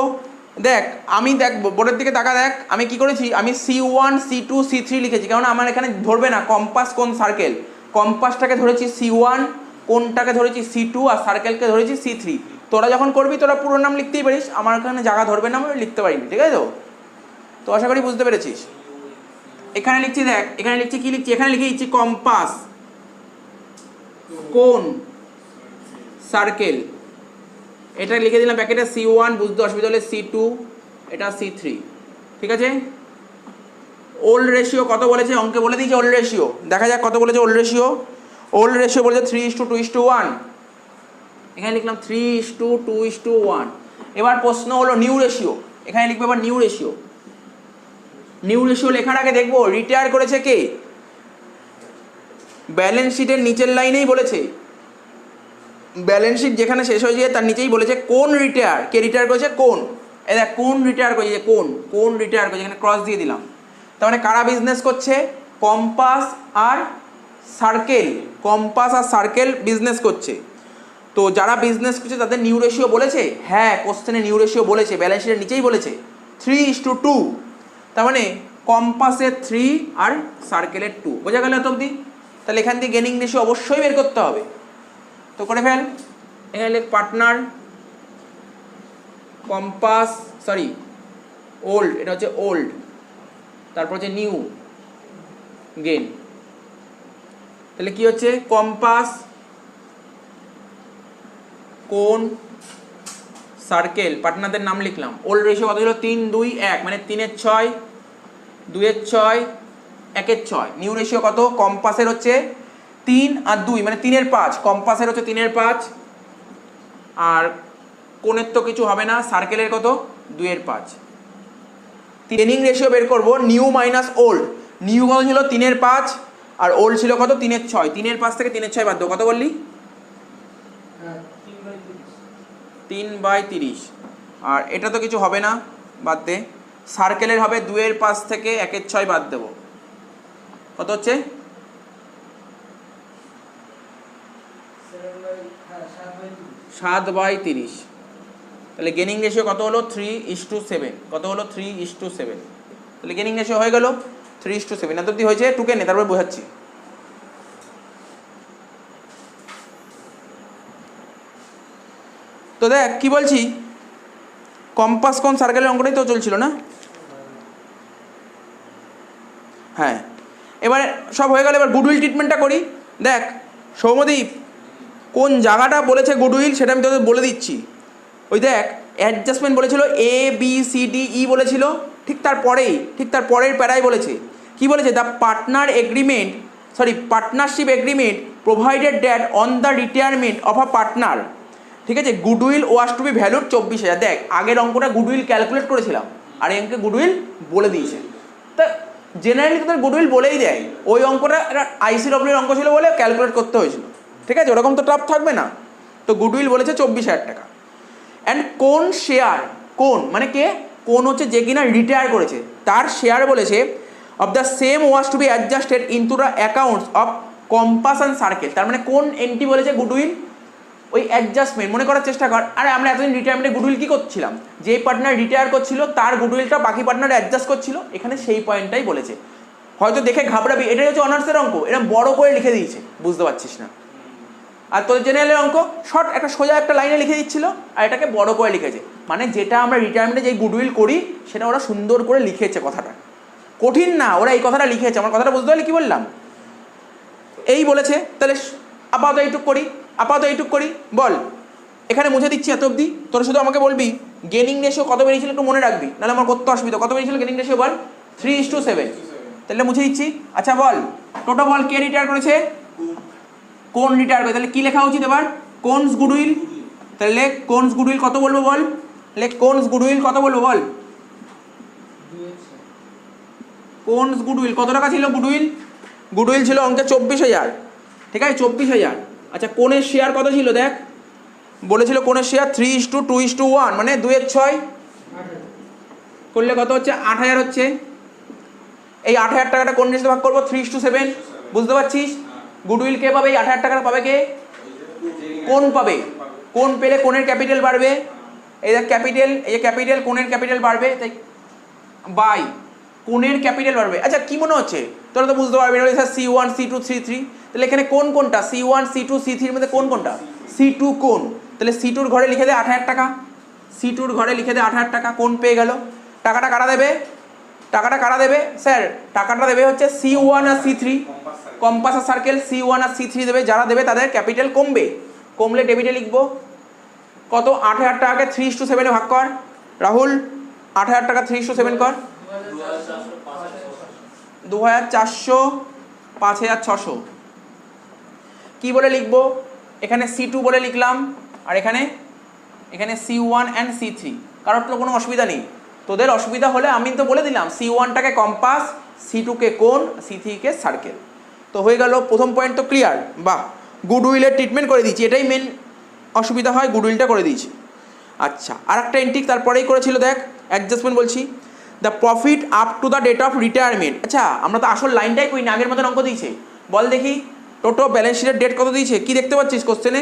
দেখ আমি দেখ বোর্ডের দিকে তাকা, দেখ আমি কি করেছি, আমি C1 C2 C3 লিখেছি, কারণ আমার এখানে ধরবে না কম্পাস কোন সার্কেল। কম্পাসটাকে ধরেছি C1, কোনটাকে ধরেছি C2, আর সার্কেলকে ধরেছি C3। তোরা যখন করবি তোরা পুরো নাম লিখতেই পারিস, আমার এখানে জায়গা ধরবে না, আমি লিখতে পারিনি। ঠিক আছে, তো আশা করি বুঝতে পেরেছিস। এখানে লিখছি, দেখ এখানে লিখছি, কি লিখছি, এখানে লিখে দিচ্ছি কম্পাস কোন সার্কেল, এটা লিখে দিলাম ব্র্যাকেটে C1, বুঝতে অসুবিধা হলে C2, এটা C3। ঠিক আছে, ওল্ড রেশিও কত বলেছে, অঙ্কে বলে দিয়েছে ওল্ড রেশিও, দেখা যাক কত বলেছে ওল্ড রেশিও। ওল্ড রেশিও বলেছে 3:2:1, এখানে লিখলাম 3:2:1। এবার প্রশ্ন হলো নিউ রেশিও, এখানে লিখবে এবার নিউ রেশিও। নিউ রেশিও লেখার আগে দেখবো রিটায়ার করেছে কে, ব্যালেন্স শিটের নিচের লাইনেই বলেছে, ব্যালেন্স শিট যেখানে শেষ হয়ে যায় তার নিচেই বলেছে কোন রিটায়ার, কে রিটায়ার করেছে, কোন, এই দেখ কোন রিটায়ার করেছে, কোন রিটায়ার করেছে, এখানে ক্রস দিয়ে দিলাম। তার মানে কারা বিজনেস করছে, কম্পাস আর সার্কেল, কম্পাস আর সার্কেল বিজনেস করছে। তো যারা বিজনেস করছে তাদের নিউ রেশিও বলেছে, হ্যাঁ কোশ্চেনে নিউ রেশিও বলেছে, ব্যালেন্স শিটের নিচেই বলেছে 3:2। তার মানে কম্পাসের 3 আর সার্কেলের 2, বোঝা গেল এত অবধি। তাহলে এখান থেকে গেনিং রেশিও অবশ্যই বের করতে হবে, তো করে ফেল। এখানে লেখ পার্টনার কম্পাস, সরি ওল্ড, এটা হচ্ছে ওল্ড, তারপর হচ্ছে নিউ গেন। তাহলে কি হচ্ছে, কম্পাস কোন সার্কেল, পার্টনারদের নাম লিখলাম। ওল্ড রেশিও কত ছিল, 3:2:1, মানে 3/6, 2/6, 1/6। নিউ রেশিও কত, কম্পাসের হচ্ছে 3 আর 2, মানে 3/5, কম্পাসের হচ্ছে 3/5, আর কোণের তো কিছু হবে না, সার্কেলের কত 2/5। গেনিং রেশিও বের করবো নিউ মাইনাস ওল্ড। নিউ কত ছিল 3/5, আর ওল্ড ছিল কত 3/6। 3/5 থেকে 3/6 বাদ দেবো, কত বললি, 3/30। আর এটা তো কিছু হবে না, বাদ দে। সার্কেলের হবে 2/5 থেকে 1/6 বাদ দেবো, কত হচ্ছে 7/30। তাহলে গেনিং রেশিও কত হলো 3:7, কত হলো 3:7। তাহলে গেনিং রেশিও হয়ে গেল 3:7। এত অবধি হয়েছে, টুকে নে তারপর বোঝাচ্ছি। তো দেখ কি বলছি, কম্পাস কোন সার্কেলের অঙ্কটাই তো চলছিল না, হ্যাঁ। এবারে সব হয়ে গেল, এবার গুডউইল ট্রিটমেন্টটা করি। দেখ সৌমদীপ কোন জায়গাটা বলেছে গুডউইল সেটা আমি তোদের বলে দিচ্ছি। ওই দেখ অ্যাডজাস্টমেন্ট বলেছিল ABCDE বলেছিল, ঠিক তার পরের প্যারায় বলেছে কি বলেছে, the partner agreement, sorry partnership agreement provided that on the retirement of a partner, ঠিক আছে, goodwill was to be valued 24,000। দেখ আগের অঙ্কটা গুডউইল ক্যালকুলেট করেছিলাম, আর এই অঙ্কে গুডউইল বলে দিয়েছে। তা জেনারেলি তোদের গুডউইল বলেই দেয়, ওই অঙ্কটা ICWর অঙ্ক ছিল বলে ক্যালকুলেট করতে হয়েছিল। ঠিক আছে, ওরকম তো টাফ থাকবে না। তো গুডউইল বলেছে 24,000 টাকা। অ্যান্ড কোন শেয়ার, কোন মানে কে, কোন হচ্ছে যে কিনা রিটায়ার করেছে, তার শেয়ার বলেছে of the same was to be adjusted into the accounts of Compass and Circle. তার মানে কোন এন্ট্রি বলেছে গুডউইল, ওই অ্যাডজাস্টমেন্ট মনে করার চেষ্টা কর। আরে আমরা এতদিন রিটায়ারমেন্টে গুডউইল কী করছিলাম, যেই পার্টনার রিটায়ার করছিল তার গুডউইলটা বাকি পার্টনার অ্যাডজাস্ট করছিল, এখানে সেই পয়েন্টটাই বলেছে। হয়তো দেখে ঘাবড়াবি, এটাই হচ্ছে অনার্সের অঙ্ক, এরা বড় করে লিখে দিয়েছে, বুঝতে পারছিস না। আর তোদের জেনারেলের অঙ্ক শর্ট একটা সোজা একটা লাইনে লিখে দিচ্ছিল, আর এটাকে বড় করে লিখেছে। মানে যেটা আমরা রিটায়ারমেন্টে যেই গুডউইল করি সেটা ওরা সুন্দর করে লিখেছে, কথাটা কঠিন না, ওরা এই কথাটা লিখেছে। আমার কথাটা বুঝতে পারলে কী বললাম, এই বলেছে। তাহলে আপাতত এইটুক করি, বল এখানে মুছে দিচ্ছি এত অবধি। তোরা শুধু আমাকে বলবি গেনিং রেশিও কত বেরিয়েছিল একটু মনে রাখবি, নাহলে আমার করতে অসুবিধা। কত বেরিয়েছিল গেনিং রেশিও বল, 3:7। তাহলে মুছে দিচ্ছি। আচ্ছা বল টোটো বল, কে রিটায়ার করেছে, কোন রিটায়ার করে, তাহলে কি লেখা উচিত এবার, কোনস গুডউইল। তাহলে কোনস গুডউইল কত বলবো বল, কোনস গুডউইল কত বলবো বল, কোনস গুডউইল কত টাকা ছিল, গুডউইল ছিল অঙ্কে 24,000। ঠিক আছে 24,000। আচ্ছা কোনের শেয়ার কত ছিল, দেখ বলেছিল কোনের শেয়ার 3:2:1, মানে 2/6 করলে কত হচ্ছে 8,000 হচ্ছে। এই 8,000 টাকাটা কোন জিনিসে ভাগ করবো? 3:7। বুঝতে পারছিস? গুডউইল কে পাবে? এই 8,000 টাকাটা পাবে কে? কোন পাবে। কোন পেলে কোনের ক্যাপিটাল বাড়বে। এই দেখ ক্যাপিটাল, এই ক্যাপিটাল, কোনের ক্যাপিটাল বাড়বে, তাই বাই কোনের ক্যাপিটাল বাড়বে। আচ্ছা কি মনে হচ্ছে তোরা তো বুঝতে পারবি না স্যার C1 C2 C3, তাহলে এখানে কোন কোনটা? C1 C2 C3 এর মধ্যে কোন কোনটা? C2 কোন, তাহলে C2 ঘরে লিখে দে 8,000 টাকা। C2 ঘরে লিখে দে 8,000 টাকা। কোন পেয়ে গেল। টাকাটা কারা দেবে? টাকাটা কারা দেবে স্যার? টাকাটা দেবে হচ্ছে C1 আর C3, কম্পাস আর সার্কেল। C1 আর C3 দেবে, যারা দেবে তাদের ক্যাপিটাল কমবে। কমলে ডেবিটে লিখবো কত? 8,000 টাকাকে 3:7 ভাগ কর রাহুল। 8,000 টাকা 3:7 কর। 2,400, 5,600। কি বলে লিখবো? এখানে C2 বলে লিখলাম, আর এখানে C1 অ্যান্ড C3। কারোর তো কোনো অসুবিধা নেই। তোদের অসুবিধা হলে আমি তো বলে দিলাম C1টাকে কম্পাস, C2কে কোণ, C3কে সার্কেল। তো হয়ে গেল প্রথম পয়েন্ট তো ক্লিয়ার। বাহ, গুডউইলের ট্রিটমেন্ট করে দিচ্ছি, এটাই মেন অসুবিধা হয়, গুডউইলটা করে দিয়েছি। আচ্ছা আর একটা এন্ট্রি তারপরেই করেছিল, দেখ অ্যাডজাস্টমেন্ট বলছি, the profit up to the date of retirement. আচ্ছা আমরা তো আসল লাইনটাই করি না, আগের মতন অঙ্ক দিয়েছে। বল দেখি টোটো ব্যালেন্স শিটের ডেট কত দিয়েছে? কি দেখতে পাচ্ছিস কোশ্চেনে?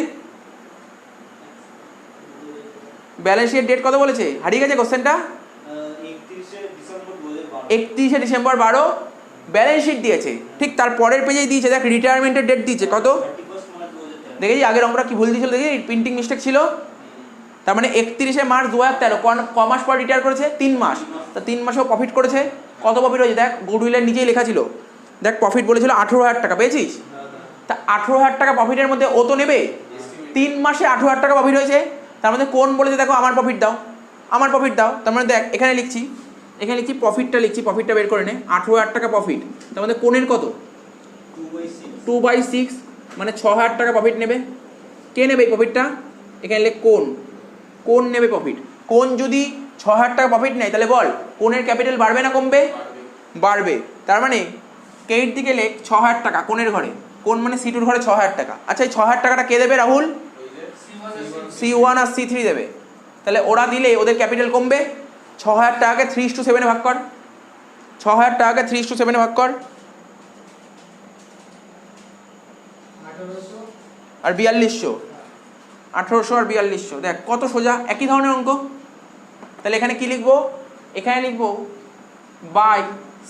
ব্যালেন্স শিটের ডেট কত বলেছে? হারিয়ে গেছে কোশ্চেনটা? 31শে ডিসেম্বর 12 ব্যালেন্স শিট দিয়েছে। ঠিক তার পরের পেজেই দিয়েছে, দেখ রিটায়ারমেন্টের ডেট দিয়েছে কত। দেখেছি আগের অঙ্কটা কি ভুল দিয়েছিল, দেখি প্রিন্টিং মিস্টেক ছিল। তার মানে 31শে মার্চ 2013, ক মাস পর রিটায়ার করেছে? 3 মাস। তা 3 মাসেও প্রফিট করেছে। কত প্রফিট হয়েছে দেখ, গুডউইলের নিচেই লেখা ছিল, দেখ প্রফিট বলেছিল 18,000 টাকা, পেয়েছিস? তা 18,000 টাকা প্রফিটের মধ্যে ও তো নেবে। 3 মাসে 18,000 টাকা প্রফিট হয়েছে, তার মধ্যে কোন বলেছে দেখো আমার প্রফিট দাও, আমার প্রফিট দাও। তার মানে দেখ এখানে লিখছি, প্রফিটটা লিখছি, প্রফিটটা বের করে নে। 18,000 টাকা প্রফিট, তার মধ্যে কোনের কত? 2/6, মানে 6,000 টাকা প্রফিট নেবে। কে নেবে এই প্রফিটটা? এখানে লেখ কোন নেবে প্রফিট। কোন যদি 6,000 টাকা প্রফিট নেয় তাহলে বল কোনের ক্যাপিটাল বাড়বে না কমবে? বাড়বে। তার মানে কের দিকে লেখ 6,000 টাকা কোনের ঘরে, কোন মানে C2 ঘরে 6,000 টাকা। আচ্ছা এই 6,000 টাকাটা কে দেবে রাহুল? C1 আর C3 দেবে। তাহলে ওরা দিলে ওদের ক্যাপিটাল কমবে। 6,000 টাকাকে 3:7 ভাগ কর, 6,000 টাকাকে 3:7 ভাগ কর, আর 4200, 1800 আর 4200। দেখ কত সোজা, একই ধরনের অঙ্ক। তাহলে এখানে কি লিখবো? এখানে লিখবো বাই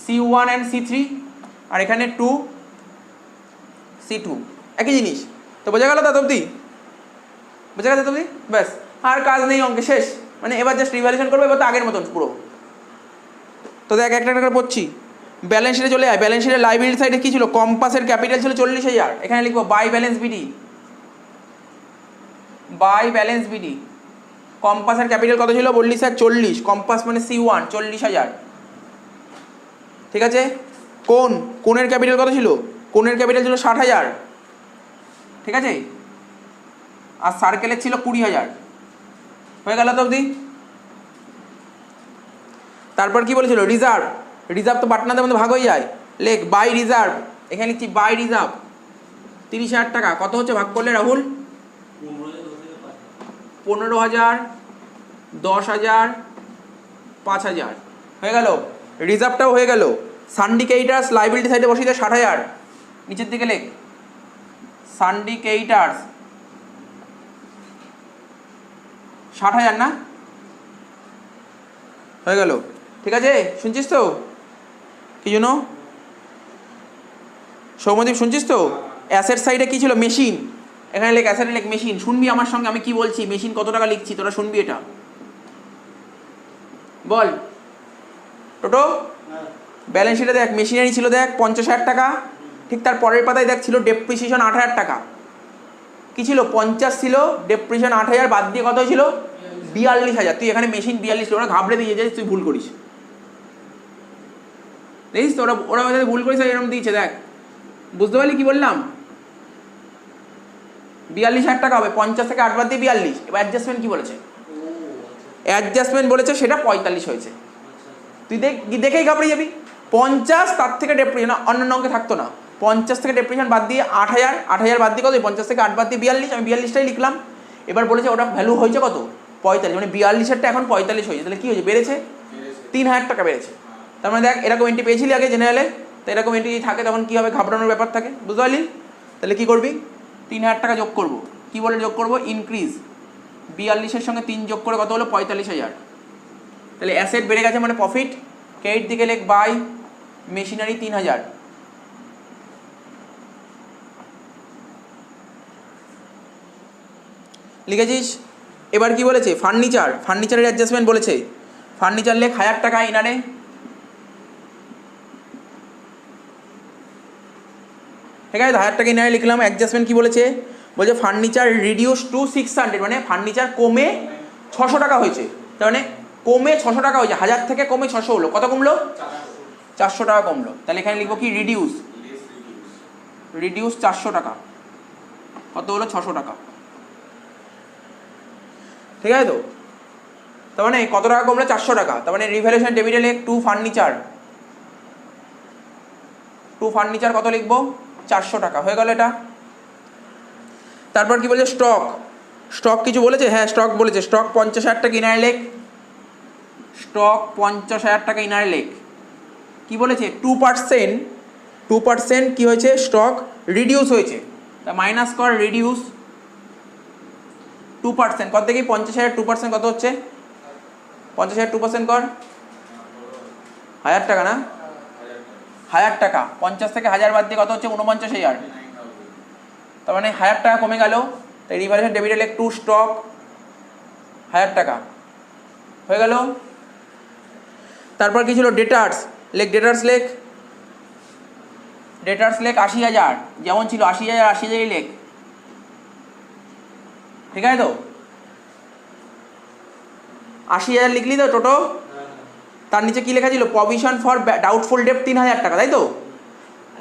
C1 অ্যান্ড C3, আর এখানে 2C2, একই জিনিস। তো বোঝা গেল তত অবধি? বোঝা গেল তত অবধি? ব্যাস, আর কাজ নেই, অঙ্কে শেষ। মানে এবার জাস্ট রিভ্যালুয়েশন করবো, এবার তো আগের মতন পুরো। তো দেখ একটা একটা করে পড়ছি। ব্যালেন্স শিটে চলে যায়। ব্যালেন্স শিটের লাইবিলিটি সাইডে কী ছিল? কম্পাসের ক্যাপিটাল ছিল 40,000। এখানে লিখবো by balance BD, by balance BD. কম্পাসের ক্যাপিটাল কত ছিল বললি স্যার? 40। কম্পাস মানে C1, 40,000। ঠিক আছে। কোনের ক্যাপিটাল কত ছিল? কোনের ক্যাপিটাল ছিল 60,000। ঠিক আছে। আর সার্কেলের ছিল 20,000। হয়ে গেল তো অবধি? তারপর কি বলেছিল? রিজার্ভ। রিজার্ভ তো পার্টনারদের মধ্যে ভাগ হয়ে যায়, লেখ বাই রিজার্ভ। এখানে লিখছি বাই রিজার্ভ 30,000 টাকা। কত হচ্ছে ভাগ করলে রাহুল? 15,000, 10,000, 5,000। হয়ে গেল, রিজার্ভটাও হয়ে গেল। সান্ডিকেটার্স লাইবিলিটি সাইডে বসিয়ে দেয় 60,000, নিচের দিকে লেখ সান্ডিকেটার্স 60,000 না? হয়ে গেল। ঠিক আছে, শুনছিস তো? কি জন্য সৌমদীপ শুনছিস তো? অ্যাসেট সাইডে কি ছিল? মেশিন। এখানে লেখ অ্যাসেটে লেখ মেশিন। শুনবি আমার সঙ্গে আমি কি বলছি, মেশিন কত টাকা লিখছি, তোরা শুনবি এটা। বল টোটো। ব্যালেন্স শিটে দেখ মেশিনারি ছিল, দেখ 50,000 টাকা। ঠিক তার পরের পাতায় দেখ ছিল ডেপ্রিসিয়েশন 8,000 টাকা। কি ছিল? 50 ছিল, ডেপ্রিসিয়েশন 8,000, বাদ দিয়ে কত হয়েছিল? 42,000। তুই এখানে মেশিন 42, ওরা ঘাবড়ে দিয়ে যে তুই ভুল করিস। দেখিস তো ওরা ভুল করিস, এরকম দিয়েছে। দেখ বুঝতে পারলি কি বললাম? 42,000 টাকা হবে, 50 থেকে 8 বাদ দিয়ে 42। এবার অ্যাডজাস্টমেন্ট কি বলেছে? অ্যাডজাস্টমেন্ট বলেছে সেটা 45 হয়েছে। তুই দেখেই ঘাবড়ে যাবি। 50 তার থেকে ডেপ্রিসিয়েশন, অন্যান্য অঙ্কে থাকতো না। 50 থেকে ডেপ্রিসিয়েশন বাদ দিয়ে 8,000 বাদ দিয়ে কত? 50 থেকে 8 বাদ দিয়ে 42। আমি 42টাই লিখলাম। এবার বলেছে ওটা ভ্যালু হয়েছে কত? 45। মানে 42-এরটা এখন 45 হয়েছে। তাহলে কি হয়েছে? বেড়েছে 3,000 টাকা বেড়েছে। তার মানে দেখ এরকম এন্ট্রি পেয়েছিলি আগে জেনারেলে, তো এরকম এন্ট্রি থাকে তখন কী হবে, ঘাবড়ানোর ব্যাপার থাকে, বুঝতে পারলি? তাহলে কী করবি, 3000 টাকা যোগ করবো, কী বলে যোগ করবো, ইনক্রিজ 42-এর সঙ্গে 3 যোগ করে কত হলো, 45,000। তাহলে অ্যাসেট বেড়ে গেছে মানে প্রফিট, ক্রেডিট দিকে লেখ বাই মেশিনারি 3000। লিখেছিস? এবার কি বলেছে, ফার্নিচারের অ্যাডজাস্টমেন্ট বলেছে, ফার্নিচার লেখ 1000 টাকা ইনারে, ঠিক আছে? 1000 টাকা ইনারে লিখলাম। অ্যাডজাস্টমেন্ট কি বলেছে, বলছে ফার্নিচার রিডিউস টু 600, মানে ফার্নিচার কমে 600 টাকা হয়েছে, তার মানে কমে 600 টাকা হয়েছে, 1000 থেকে কমে 600 হলো, কত কমলো, 400 টাকা কমলো। তাহলে এখানে লিখবো কি, রিডিউস 400 টাকা, কত হলো, 600 টাকা, ঠিক আছে? তো তার মানে কত টাকা কমলো, 400 টাকা। তার মানে রিভ্যালুয়েশন ডেবিটে লেখ টু ফার্নিচার কত লিখবো, 400 টাকা, হয়ে গেল এটা। তারপর কি বলছে, স্টক কিছু বলেছে, হ্যাঁ স্টক বলেছে, স্টক 50,000 টাকা ইনারে লেখ, স্টক 50,000 টাকা ইনারে লেখ। কি বলেছে, 2% কি হয়েছে, স্টক রিডিউস হয়েছে, তা মাইনাস কর, রিডিউস 2%, কত দেখি 50,000 2% কত হচ্ছে, 50,000 2% কর, 1000 টাকা না, 1000 টাকা, 50 থেকে 1000 বাদ দিয়ে কত হচ্ছে, 49,000। তার মানে 1000 টাকা কমে গেল, তাই রিভ্যালুয়েশন ডেবিটে লেখ টু স্টক 1000 টাকা, হয়ে গেল। তারপর কি ছিল, ডেটার্স লেখ 80,000, যেমন ছিল 80,000 লেখ, ঠিক আছে? তো 80,000 লিখলি তো টোটো, তার নিচে কি লেখা ছিল, প্রভিশন ফর ডাউটফুল ডেট 3000 টাকা, তাই তো?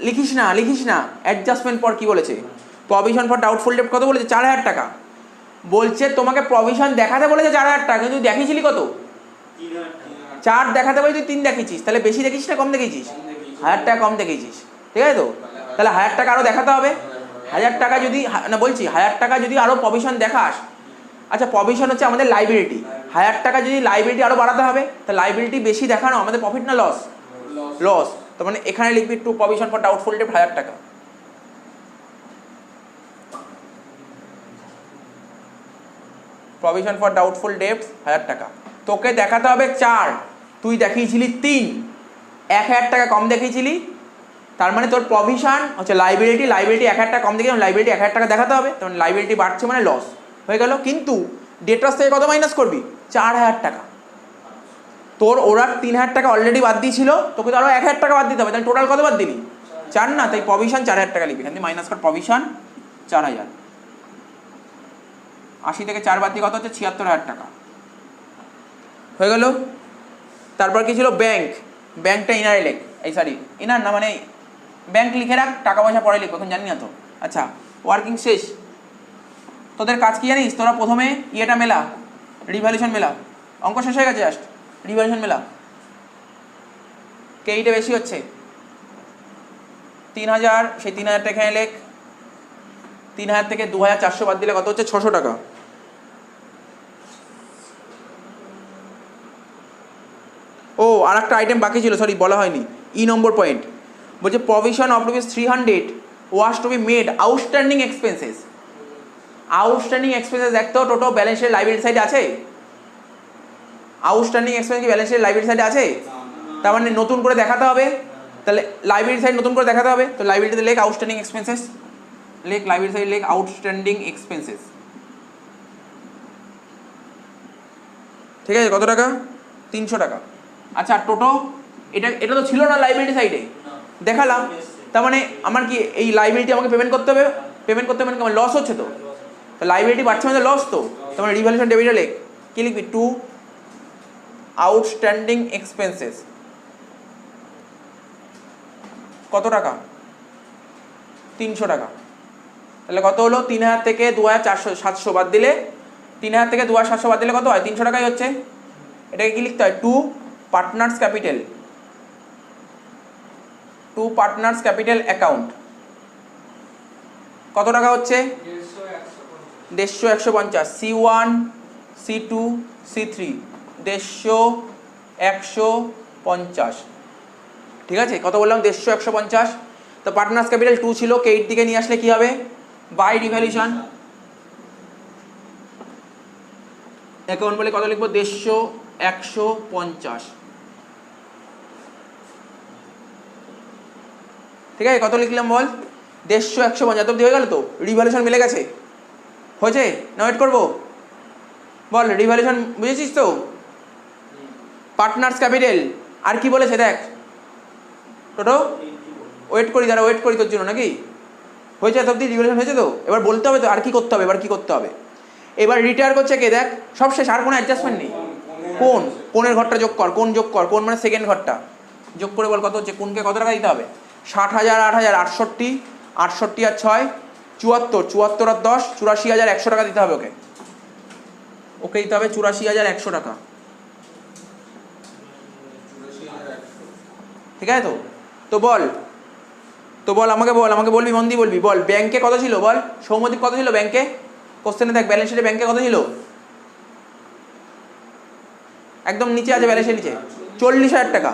লিখিস না, অ্যাডজাস্টমেন্ট পর কি বলেছে, প্রভিশন ফর ডাউটফুল ডেট কত বলেছে, 4000 টাকা। বলছে তোমাকে প্রভিশন দেখাতে বলেছে 4000 টাকা, কিন্তু দেখিয়েছিলি কত, 4 দেখাতে বলে তুই 3 দেখিয়েছিস, তাহলে বেশি দেখিস না কম দেখিয়েছিস, 1000 টাকা কম দেখিয়েছিস, ঠিক আছে? তো তাহলে 1000 টাকা আরও দেখাতে হবে, 1000 টাকা যদি না, বলছি 1000 টাকা যদি আরও প্রভিশন দেখাস, আচ্ছা প্রভিশন হচ্ছে আমাদের লাইবিলিটি, 1000 টাকা যদি লাইবিলিটি আরও বাড়াতে হবে, তা লাইবিলিটি বেশি দেখানো আমাদের প্রফিট না লস। তার মানে এখানে লিখবি to provision for doubtful debt 1000 টাকা। প্রভিশন ফর ডাউটফুল ডেট 1000 টাকা, তোকে দেখাতে হবে 4, তুই দেখিয়েছিলি 3, 1000 টাকা কম দেখিয়েছিলি, তার মানে তোর প্রভিশন হচ্ছে লাইবিলিটি 1000 টাকা কম দেখে, লাইবিলিটি 1000 টাকা দেখাতে হবে, তখন লাইবিলিটি বাড়ছে মানে লস হয়ে গেল। কিন্তু ডেটার্স থেকে কত মাইনাস করবি, 4000 টাকা, তোর ওরা 3000 টাকা অলরেডি বাদ দিয়েছিল, তোকে তো আরও 1000 টাকা বাদ দিতে হবে, তাহলে টোটাল কত বাদ দিলি, 4 না, তাই প্রভিশন 4000 টাকা লিখবি, এখান থেকে মাইনাস কর প্রভিশন 4000, 80 থেকে 4 বাদ দিয়ে কত হচ্ছে, 76,000 টাকা, হয়ে গেল। তারপর কি ছিল, ব্যাংকটা ইনারে লেখ, ইনার না মানে ব্যাংক লিখে রাখ, টাকা পয়সা পরে লিখবো, এখন জানি না তো। আচ্ছা ওয়ার্কিং শেষ, তোদের কাজ কি জানিস, তোরা প্রথমে ইয়েটা মেলা, রিভ্যালুয়েশন মেলা, অঙ্ক শেষ হয়ে গেছে, জাস্ট রিভ্যালুয়েশন মেলা, কেইটা বেশি হচ্ছে 3000, সেই 3000 টাকা এখানে লেখ, 3000 থেকে 2400 বাদ দিলে কত হচ্ছে, 600 টাকা। ও আর একটা আইটেম বাকি ছিল, সরি বলা হয়নি, নম্বর পয়েন্ট বলছে provision of ₹300 was to be made outstanding expenses. দেখতো টোটো ব্যালেন্সের লাইবিলিটি সাইডে আছে, আউটস্ট্যান্ডিং এক্সপেন্স কি ব্যালেন্সের লাইবিলিটি সাইডে আছে, তার মানে নতুন করে দেখাতে হবে, তাহলে লাইবিলিটি সাইড নতুন করে দেখাতে হবে, তো লাইবিলিটিতে লেখ আউটস্ট্যান্ডিং এক্সপেন্সেস, লাইবিলিটি সাইড লেখ আউটস্ট্যান্ডিং এক্সপেন্সেস, ঠিক আছে? কত টাকা, 300 টাকা। আচ্ছা টোটো এটা তো ছিল না লাইবিলিটি সাইডে, দেখালাম, তার মানে আমার কি এই লাইবিলিটি আমাকে পেমেন্ট করতে হবে মানে আমার লস হচ্ছে, তো লাইবিলিটি বাড়ছে মানে লস, তো তার মানে রিভ্যালুয়েশন ডেবিটে লেখ, কি লিখবি, টু আউটস্ট্যান্ডিং এক্সপেন্সেস, কত টাকা, 300 টাকা। তাহলে কত হলো, 3000 থেকে 2400 বাদ দিলে, 3000 থেকে 2700 বাদ দিলে কত হয়, 300 টাকাই হচ্ছে। এটাকে কি লিখতে হয়, টু পার্টনার্স ক্যাপিটাল অ্যাকাউন্ট, কত টাকা হচ্ছে, 150, 150, C1 C2 C3, 150, 150, ঠিক আছে, কত বললাম 150 150। তো পার্টনার্স ক্যাপিটাল 2 ছিল, কে এর দিকে নিয়ে আসলে কি হবে বাই রিভ্যালুয়েশন। অ্যাকাউন্ট বলে কত লিখবো 150 150। ঠিক আছে, কত লিখলাম বল 150 150 অব্দি হয়ে গেল তো, রিভ্যালুয়েশন মিলে গেছে, হয়েছে না ওয়েট করবো বল, রিভ্যালুয়েশন বুঝেছিস তো, পার্টনার্স ক্যাপিটাল আর কি বলেছে দেখ টোটো, ওয়েট করি দাঁড়া, ওয়েট করি তোর জন্য নাকি, হয়েছে এত অব্দি রিভ্যালুয়েশন হয়েছে তো, এবার বলতে হবে তো আর কি করতে হবে, এবার কি করতে হবে, এবার রিটায়ার করছে কে দেখ, সব শেষ, আর কোনো অ্যাডজাস্টমেন্ট নেই। কোনের ঘরটা যোগ কর, কোন যোগ কর, কোন মানে সেকেন্ড ঘরটা যোগ করে বল কত হচ্ছে, কোনকে কত টাকা দিতে হবে 60,000 8,000 68 68 আর 6 74 74 আর 10 84,100 টাকা দিতে হবে ওকে, ওকে দিতে হবে 84,100 টাকা। ঠিক আছে তো, তো বল আমাকে বল, আমাকে বলবি মন দিয়ে বলবি, বল ব্যাংকে কত ছিল বল, সৌম্যদীপ কত ছিল ব্যাংকে, কোশ্চেনে দেখ ব্যালেন্স শিটে ব্যাংকে কত ছিল, একদম নিচে আছে ব্যালেন্সের নিচে 40,000 টাকা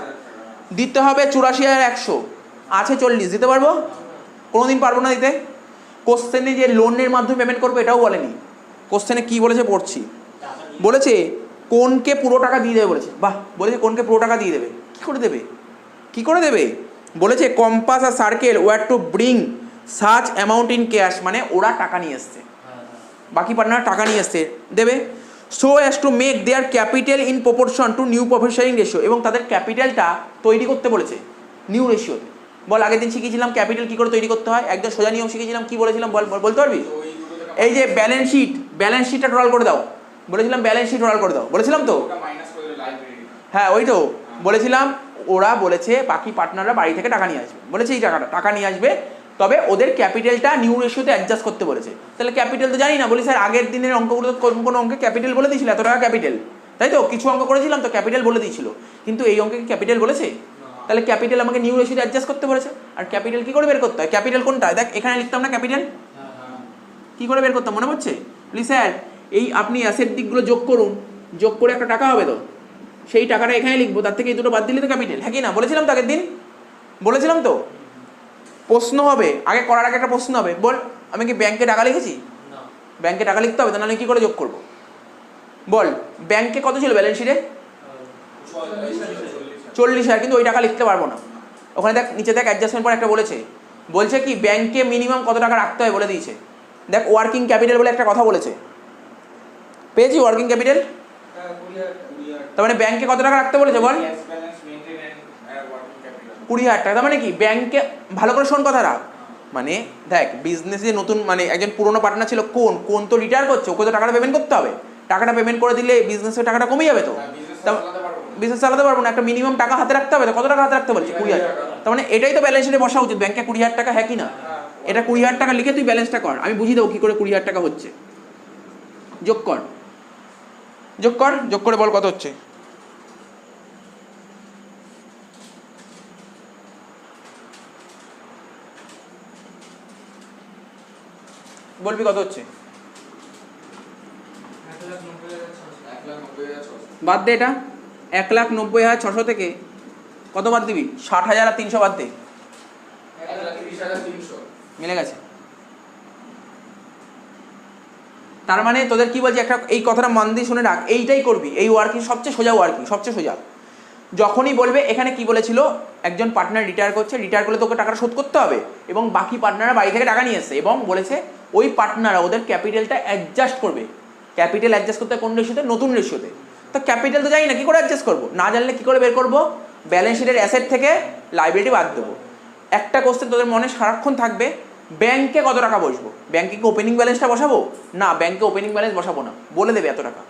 দিতে হবে, 84,100 আছে 40 দিতে পারবো, কোনোদিন পারবো না দিতে। কোশ্চেনে যে লোনের মাধ্যমে পেমেন্ট করবো এটাও বলেনি, কোশ্চেনে কি বলেছে পড়ছি, বলেছে কোনকে পুরো টাকা দিয়ে দেবে বলেছে, বাহ বলেছে কোনকে পুরো টাকা দিয়ে দেবে, কি করে দেবে, কি করে দেবে বলেছে, কম্পাস আর Circle were to bring such amount in cash, মানে ওরা টাকা নিয়ে এসছে, বাকি পার্টনার টাকা নিয়ে এসছে দেবে, so as to make their capital in proportion two new profit sharing ratio, এবং তাদের ক্যাপিটালটা তৈরি করতে বলেছে নিউ রেশিওতে। বল আগের দিন শিখিয়েছিলাম ক্যাপিটাল কী করে তৈরি করতে হয়, একদম সোজা নিয়ম শিখিয়েছিলাম, কি বলেছিলাম বল, বলতে পারবি, এই যে ব্যালেন্স শিটটা টোটাল করে দাও, বলেছিলাম ব্যালেন্স শিট টোটাল করে দাও বলেছিলাম তো, হ্যাঁ ওই তো বলেছিলাম, ওরা বলেছে বাকি পার্টনাররা বাড়ি থেকে টাকা নিয়ে আসবে, বলেছে এই টাকা নিয়ে আসবে, তবে ওদের ক্যাপিটালটা নিউ রেশিওতে অ্যাডজাস্ট করতে বলেছে। তাহলে ক্যাপিটাল তো জানি না, বলি স্যার আগের দিনের অঙ্কগুলো কোন অঙ্কে ক্যাপিটাল বলে দিয়েছিল, এত টাকা ক্যাপিটাল, তাই তো কিছু অঙ্ক করেছিলাম তো ক্যাপিটাল বলে দিয়েছিল, কিন্তু এই অঙ্কে ক্যাপিটাল বলেছে, তাহলে ক্যাপিটাল আমাকে নিউ রেশিওতে অ্যাডজাস্ট করতে বলেছে, আর ক্যাপিটাল কি করে বের করতে হয়, ক্যাপিটাল কোনটা দেখ এখানে লিখতাম না ক্যাপিটাল, কি করে বের করতাম মনে পড়ছে, বলি স্যার এই আপনি অ্যাসেট দিকগুলো যোগ করুন, যোগ করে একটা টাকা হবে তো, সেই টাকাটা এখানে লিখবো, তার থেকে এই দুটো বাদ দিলে তো ক্যাপিটাল, হ্যাঁ কি না বলেছিলাম তো আগের দিন, বলেছিলাম তো। প্রশ্ন হবে আগে করার আগে একটা প্রশ্ন হবে, বল আমি কি ব্যাংকে টাকা লিখেছি, ব্যাংকে টাকা লিখতে হবে, তাহলে আমি কি করে যোগ করবো বল, ব্যাংকে কত ছিল ব্যালেন্স শিটে 40,000, কিন্তু ওই টাকা লিখতে পারবো না, ওখানে দেখ নিচে দেখ অ্যাডজাস্টমেন্ট পর একটা বলছে কি ব্যাংকে মিনিমাম কত টাকা রাখতে হয় বলে দিয়েছে, দেখ ওয়ার্কিং ক্যাপিটাল বলে একটা কথা বলেছে, পেয়েছি ওয়ার্কিং ক্যাপিটাল, তার মানে ব্যাংকে কত টাকা রাখতে বলেছে বল 20,000 টাকা, তার মানে কি ব্যাংকে ভালো করে শোন কথাটা, মানে দেখ বিজনেসে নতুন মানে একজন পুরোনো পার্টনার ছিল, কোন তো রিটায়ার করছে, ওকে তো টাকাটা পেমেন্ট করতে হবে, টাকাটা পেমেন্ট করে দিলে বিজনেসের টাকাটা কমে যাবে তো, বিজনেস চালাতে পারবো না, একটা মিনিমাম টাকা হাতে রাখতে হবে, কত টাকা হাতে রাখতে বলছে 20,000, তার মানে এটাই তো ব্যালেন্স শিটে বসা উচিত, ব্যাংকে 20,000 টাকা, হ্যাঁ কি না, এটা 20,000 টাকা লিখে তুই ব্যালেন্সটা কর, আমি বুঝিয়ে দেবো কি করে 20,000 টাকা হচ্ছে, যোগ করে বল কত হচ্ছে, বলবি কত হচ্ছে, বাদ দে এটা 1,90,600 থেকে কত বাদ দিবি, 60,300 বাদ দে, মিলে গেছে। তার মানে তোদের কি বলছি, একটা এই কথাটা মন দিয়ে শুনে রাখ, এইটাই করবি, এই ওয়ার্কিং সবচেয়ে সোজা, যখনই বলবে এখানে কি বলেছিল, একজন পার্টনার রিটায়ার করলে তোকে টাকাটা শোধ করতে হবে, এবং বাকি পার্টনাররা বাড়ি থেকে টাকা নিয়ে এসছে, এবং বলেছে ওই পার্টনাররা ওদের ক্যাপিটালটা অ্যাডজাস্ট করবে, ক্যাপিটাল অ্যাডজাস্ট করতে কোন রেশিওতে, নতুন রেশিওতে, তো ক্যাপিটাল তো জানি না কি করে অ্যাডজাস্ট করবো, না জানলে কি করে বের করবো, ব্যালেন্স শিটের অ্যাসেট থেকে লাইবিলিটি বাদ দেবো। একটা কোশ্চেন তোদের মনে সারাক্ষণ থাকবে, ব্যাংকে কত টাকা বসবো, ব্যাংকে কি ওপেনিং ব্যালেন্সটা বসাবো, না ব্যাংকে ওপেনিং ব্যালেন্স বসাবো না, বলে দেবে এত টাকা,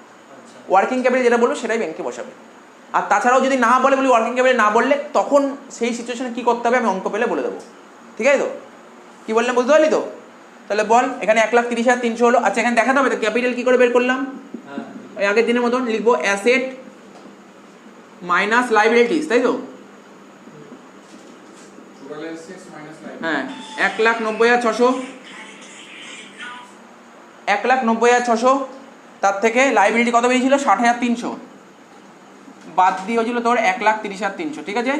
ওয়ার্কিং ক্যাপিটাল যেটা বলবো সেটাই ব্যাংকে বসাবে, আর তাছাড়াও যদি না বলে বলি ওয়ার্কিং ক্যাপিটাল না বললে, তখন সেই সিচুয়েশনে কী করতে হবে আমি অঙ্ক পেলে বলে দেবো, ঠিক আছে তো, কী বললাম বুঝতে পারলি তো, তাহলে বল এখানে 1,30,300 হলো, আচ্ছা এখানে দেখাতে হবে তো ক্যাপিটাল কী করে বের করলাম, ওই আগের দিনের মতন লিখবো অ্যাসেট মাইনাস লাইবিলিটিস, তাই তো, হ্যাঁ 1,90,600 তার থেকে লাইবিলিটি কত বেরিয়েছিল 60,300, বাদ দিয়ে হয়েছিল তোর 1,30,300, ঠিক আছে,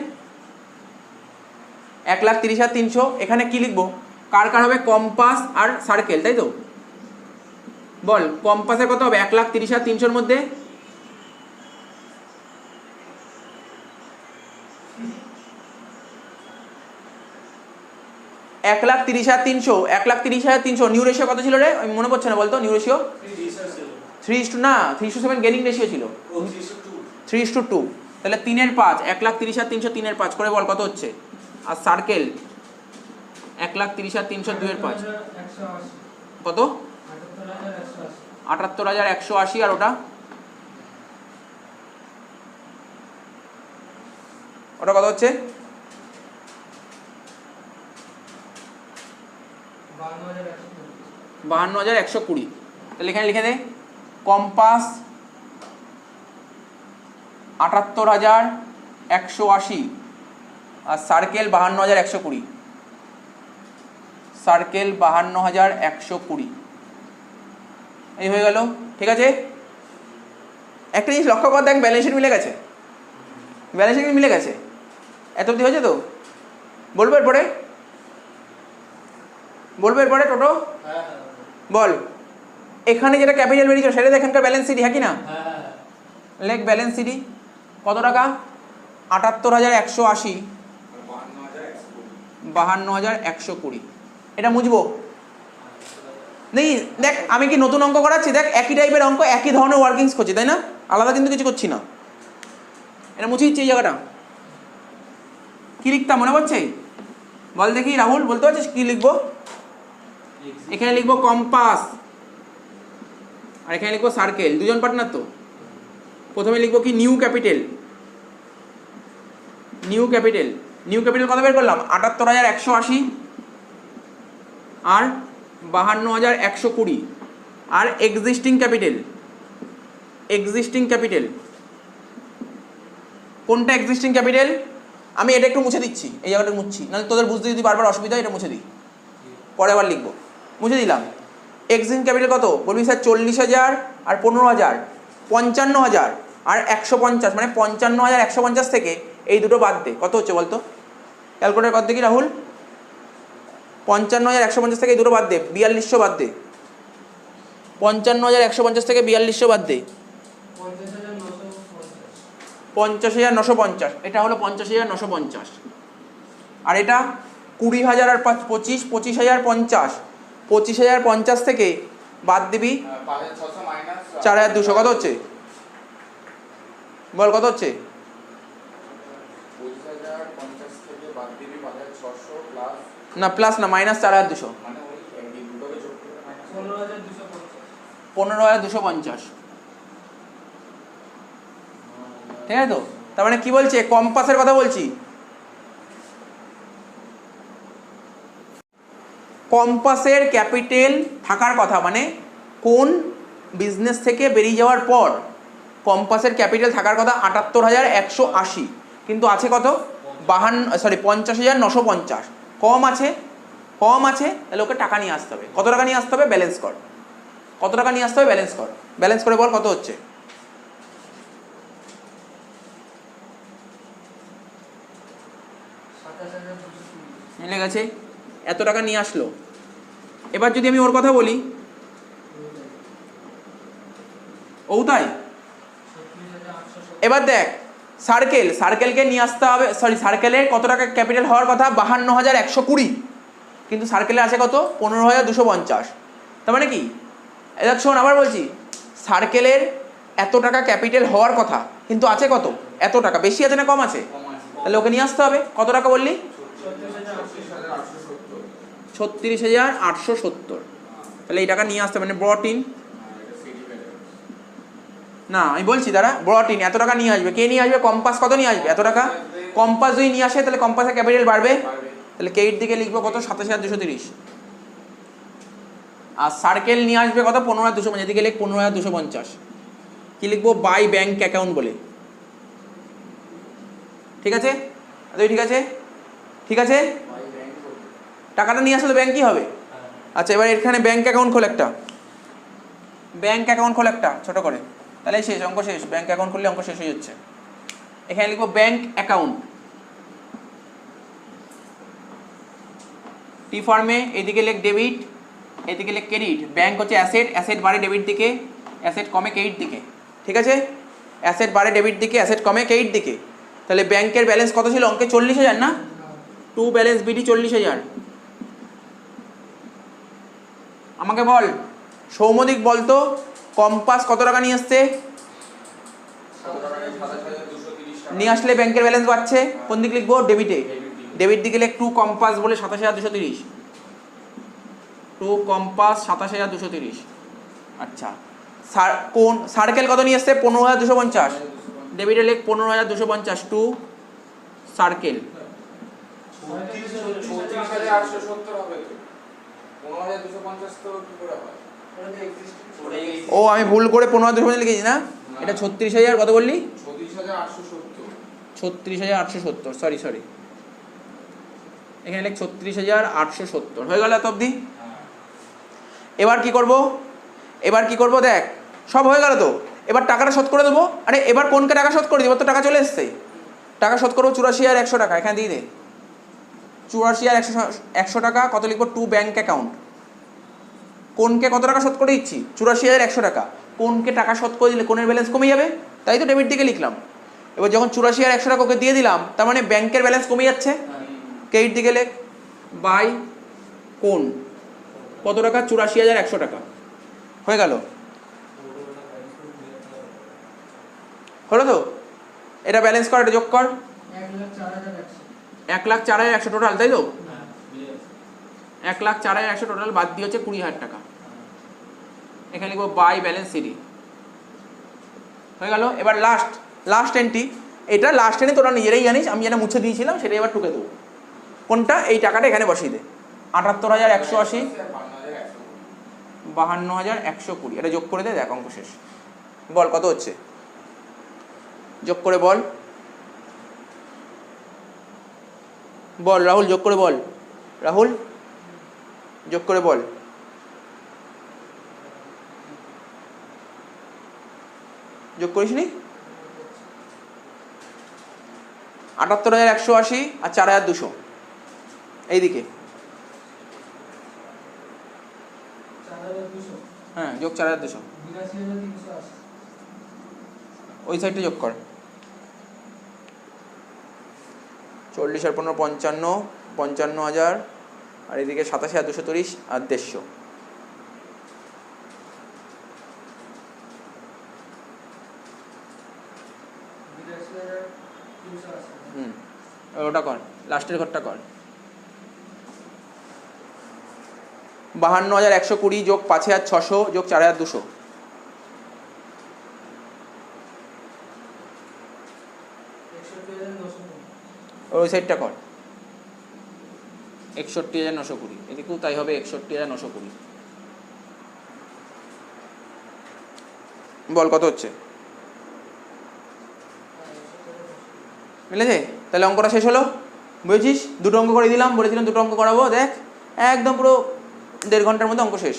1,30,300। এখানে কি লিখবো, কার কার হবে, কম্পাস আর সার্কেল, তাই তো? বল কম্পাসের কত হবে 1,30,300-র মধ্যে? এক লাখ 30,300 নিউ রেশিও কত ছিল রে, আমি মনে পড়ছে না, বলতো নিউ রেশিও 3:, না 3:7 গেনিং রেশিও ছিল, 3:2। তাহলে 3/5, 1,30,300 3/5 করে বল কত হচ্ছে। আর সার্কেল 1,30,300 2/5 কত, 78,180। আর ওটা কত হচ্ছে, 52,120। তাহলে এখানে লিখে দে, কম্পাস 78,180 আর সার্কেল 52,120, সার্কেল 52,120। এই হয়ে গেল, ঠিক আছে। একটা জিনিস লক্ষ্য কর, দেখ ব্যালেন্স শিট মিলে গেছে, ব্যালেন্স শিট মিলে গেছে, এত অবধি হয়েছে তো? বলবো এরপরে, টোটো বল, এখানে যেটা ক্যাপিটাল বেরিয়েছে সেটা এখানকার ব্যালেন্স সিটি, হ্যাঁ কি না? লেখ ব্যালেন্স সিটি কত টাকা, 78,180 52,120। এটা মুছবো নেই, দেখ আমি কি নতুন অঙ্ক করাচ্ছি, দেখ একই টাইপের অঙ্ক, একই ধরনের ওয়ার্কিংস করছি, তাই না? আলাদা কিন্তু কিছু করছি না। এটা মুছে দিচ্ছি এই জায়গাটা। কি লিখতাম মনে পড়ছে, বল দেখি রাহুল, বলতে পারছিস কি লিখবো? এখানে লিখবো কম্পাস আর এখানে লিখবো সার্কেল, দুজন পার্টনার তো। প্রথমে লিখবো কি, নিউ ক্যাপিটাল কত বের করলাম, 78,180 আর 52,120। আর এক্সিস্টিং ক্যাপিটাল কোনটা এক্সিস্টিং ক্যাপিটাল, আমি এটা একটু মুছে দিচ্ছি, এই জায়গাটা মুছছি, নাহলে তোদের বুঝতে যদি বারবার অসুবিধা হয়, এটা মুছে দিই, পরে আবার লিখবো। মুছে দিলাম। এক্সিস্টিং ক্যাপিটাল কত বলবি স্যার, 40,000 আর 15,000, 55,000 আর 150, মানে 55,150 থেকে এই দুটো বাদ দে, কত হচ্ছে বলতো? ক্যালকুলেটার কত দেখি রাহুল, 55,150 থেকে এই দুটো বাদ দে, 4200 বাদ দে, 55,150 থেকে 4200 বাদ দে, 50,950। এটা হলো 50,950। আর এটা 20,000 আর 25, 25,050, 25,050 থেকে বাদ দিবি 4,200, কত হচ্ছে বল, কত হচ্ছে? না প্লাস না, মাইনাস 4,200, 15,250। ঠিক আছে তো? তার মানে কি বলছে, কম্পাসের কথা বলছি, কম্পাসের ক্যাপিটাল থাকার কথা, মানে কোন বিজনেস থেকে বেরিয়ে যাওয়ার পর কম্পাসের ক্যাপিটাল থাকার কথা 78,180, কিন্তু আছে কত, 50,950, কম আছে। তাহলে ওকে টাকা নিয়ে আসতে হবে। কত টাকা নিয়ে আসতে হবে, ব্যালেন্স কর, কত টাকা নিয়ে আসতে হবে, ব্যালেন্স করে বল কত হচ্ছে। মিলে গেছে, এত টাকা নিয়ে আসলো। এবার যদি আমি ওর কথা বলি, ও তাই, এবার দেখ সার্কেলকে নিয়ে আসতে হবে, সার্কেলের কত টাকা ক্যাপিটাল হওয়ার কথা, 52,120, কিন্তু সার্কেলে আছে কত, 15,250। তার মানে কি, দেখ শোন আবার বলছি, সার্কেলের এত টাকা ক্যাপিটাল হওয়ার কথা, কিন্তু আছে কত, এত টাকা, বেশি আছে না কম আছে? তাহলে ওকে নিয়ে আসতে হবে, কত টাকা বললি, 36,870। তাহলে এই টাকা নিয়ে আসতে হবে, মানে ব্রট ইন, না আমি বলছি দাঁড়া, ব্রট ইন, এত টাকা নিয়ে আসবে। কে নিয়ে আসবে, কম্পাস কত নিয়ে আসবে, এত টাকা। কম্পাস যদি নিয়ে আসে তাহলে কম্পাসের ক্যাপিটাল বাড়বে, তাহলে কেইট দিকে লিখবো কত, 27,230। আর সার্কেল নিয়ে আসবে কত, 15,250, এদিকে লিখ 15,250। কি লিখবো, বাই ব্যাংক অ্যাকাউন্ট বলে। ঠিক আছে, ঠিক আছে, টাকাটা নিয়ে আসলে ব্যাংক কি হবে। আচ্ছা এবার এখানে ব্যাংক অ্যাকাউন্ট খোল একটা, ছোট করে, তাহলে শেষ, অঙ্ক শেষ। ব্যাংক অ্যাকাউন্ট খুললে অঙ্ক শেষ হয়ে যাচ্ছে। এখানে লিখবো ব্যাংক অ্যাকাউন্ট, টি ফর্মে এদিকে লেখ ডেবিট, এদিকে লেখ ক্রেডিট। ব্যাংক হচ্ছে অ্যাসেট, অ্যাসেট বাড়ে ডেবিট দিকে, অ্যাসেট কমে ক্রেডিট দিকে। ঠিক আছে, অ্যাসেট বাড়ে ডেবিট দিকে, অ্যাসেট কমে ক্রেডিট দিকে। তাহলে ব্যাংকের ব্যালেন্স কত ছিল অঙ্কে? 40,000 না? To balance BD 40,000। আমাকে বল সৌমদিক বলতো কম্পাস কত টাকা নিয়ে আসছে? নিয়ে আসলে ব্যাংকের ব্যালেন্স বাড়ছে, কোন দিক লিখবো? ডেবিটে। ডেবিট দিকে লেখ টু কম্পাস বলে 27,230। To Compass 27,230। আচ্ছা, কোন সার্কেল কত নিয়ে আসছে? 15,250। ডেবিটে লেখ 15,250 টু সার্কেল। ও আমি ভুল করে 15,250 লিখেছি না, এটা 36,000 কত বললি? 36,870। সরি এখানে লেখ 36,870 হয়ে গেল এত অবধি। এবার কি করব? দেখ সব হয়ে গেল তো, এবার টাকাটা শোধ করে দেবো। আরে এবার কোনকে টাকা শোধ করে দিব? তো টাকা চলে এসছে, টাকা শোধ করবো 84,100 টাকা। এখানে দিয়ে দে 84,100 টাকা। কত লিখবো? To bank account. কোনকে কত টাকা শোধ করে দিচ্ছি? 84,100 টাকা। কোনকে টাকা শোধ করে দিলে কোনের ব্যালেন্স কমে যাবে, তাই তো ডেবিট দিকে লিখলাম। এবার যখন 84,100 টাকা ওকে দিয়ে দিলাম, তার মানে ব্যাংকের ব্যালেন্স কমে যাচ্ছে, ক্রেডিট দিকে লেখ বাই কোন কত টাকা? 84,100 টাকা। হয়ে গেল, হলো তো? এটা ব্যালেন্স কর, এটা যোগ কর। 1,04,100 টোটাল, তাই তো? 1,04,100 টোটাল, বাদ দিয়ে হচ্ছে 20,000 টাকা। এখানে লিখবো বাই ব্যালেন্স সিডি। হয়ে গেল। এবার লাস্ট এন্ট্রি। এটা লাস্ট এন্ট্রি তোরা নিজেরাই জানিস, আমি যেটা মুছে দিয়েছিলাম সেটাই এবার টুকে দেবো। কোনটা? এই টাকাটা এখানে বসিয়ে দে। 78,180, 52,120। এটা যোগ করে দে, দেখ অঙ্ক শেষ। বল কত হচ্ছে, যোগ করে বল। রাহুল যোগ করে বল। রাহুল যোগ করে বল। যোগ করিস নি? 78,180 আর 4,200 এইদিকে। হ্যাঁ, যোগ 4,200। ওই সাইডটা যোগ কর। 40 আর 15 55, 55,000 আর এদিকে 27,230 আর 150। ওটা কর, লাস্টের ঘরটা কর। 52,120 যোগ 5,600 যোগ 4,200। ওই সাইডটা কর। 61,920। এদিকেও তাই হবে, 61,920। বল কত হচ্ছে? মিলেছে? তাহলে অঙ্কটা শেষ হলো, বুঝেছিস? দুটো অঙ্ক করে দিলাম, বলেছিলাম দুটো অঙ্ক করাবো। দেখ একদম পুরো 1.5 ঘন্টার মধ্যে অঙ্ক শেষ।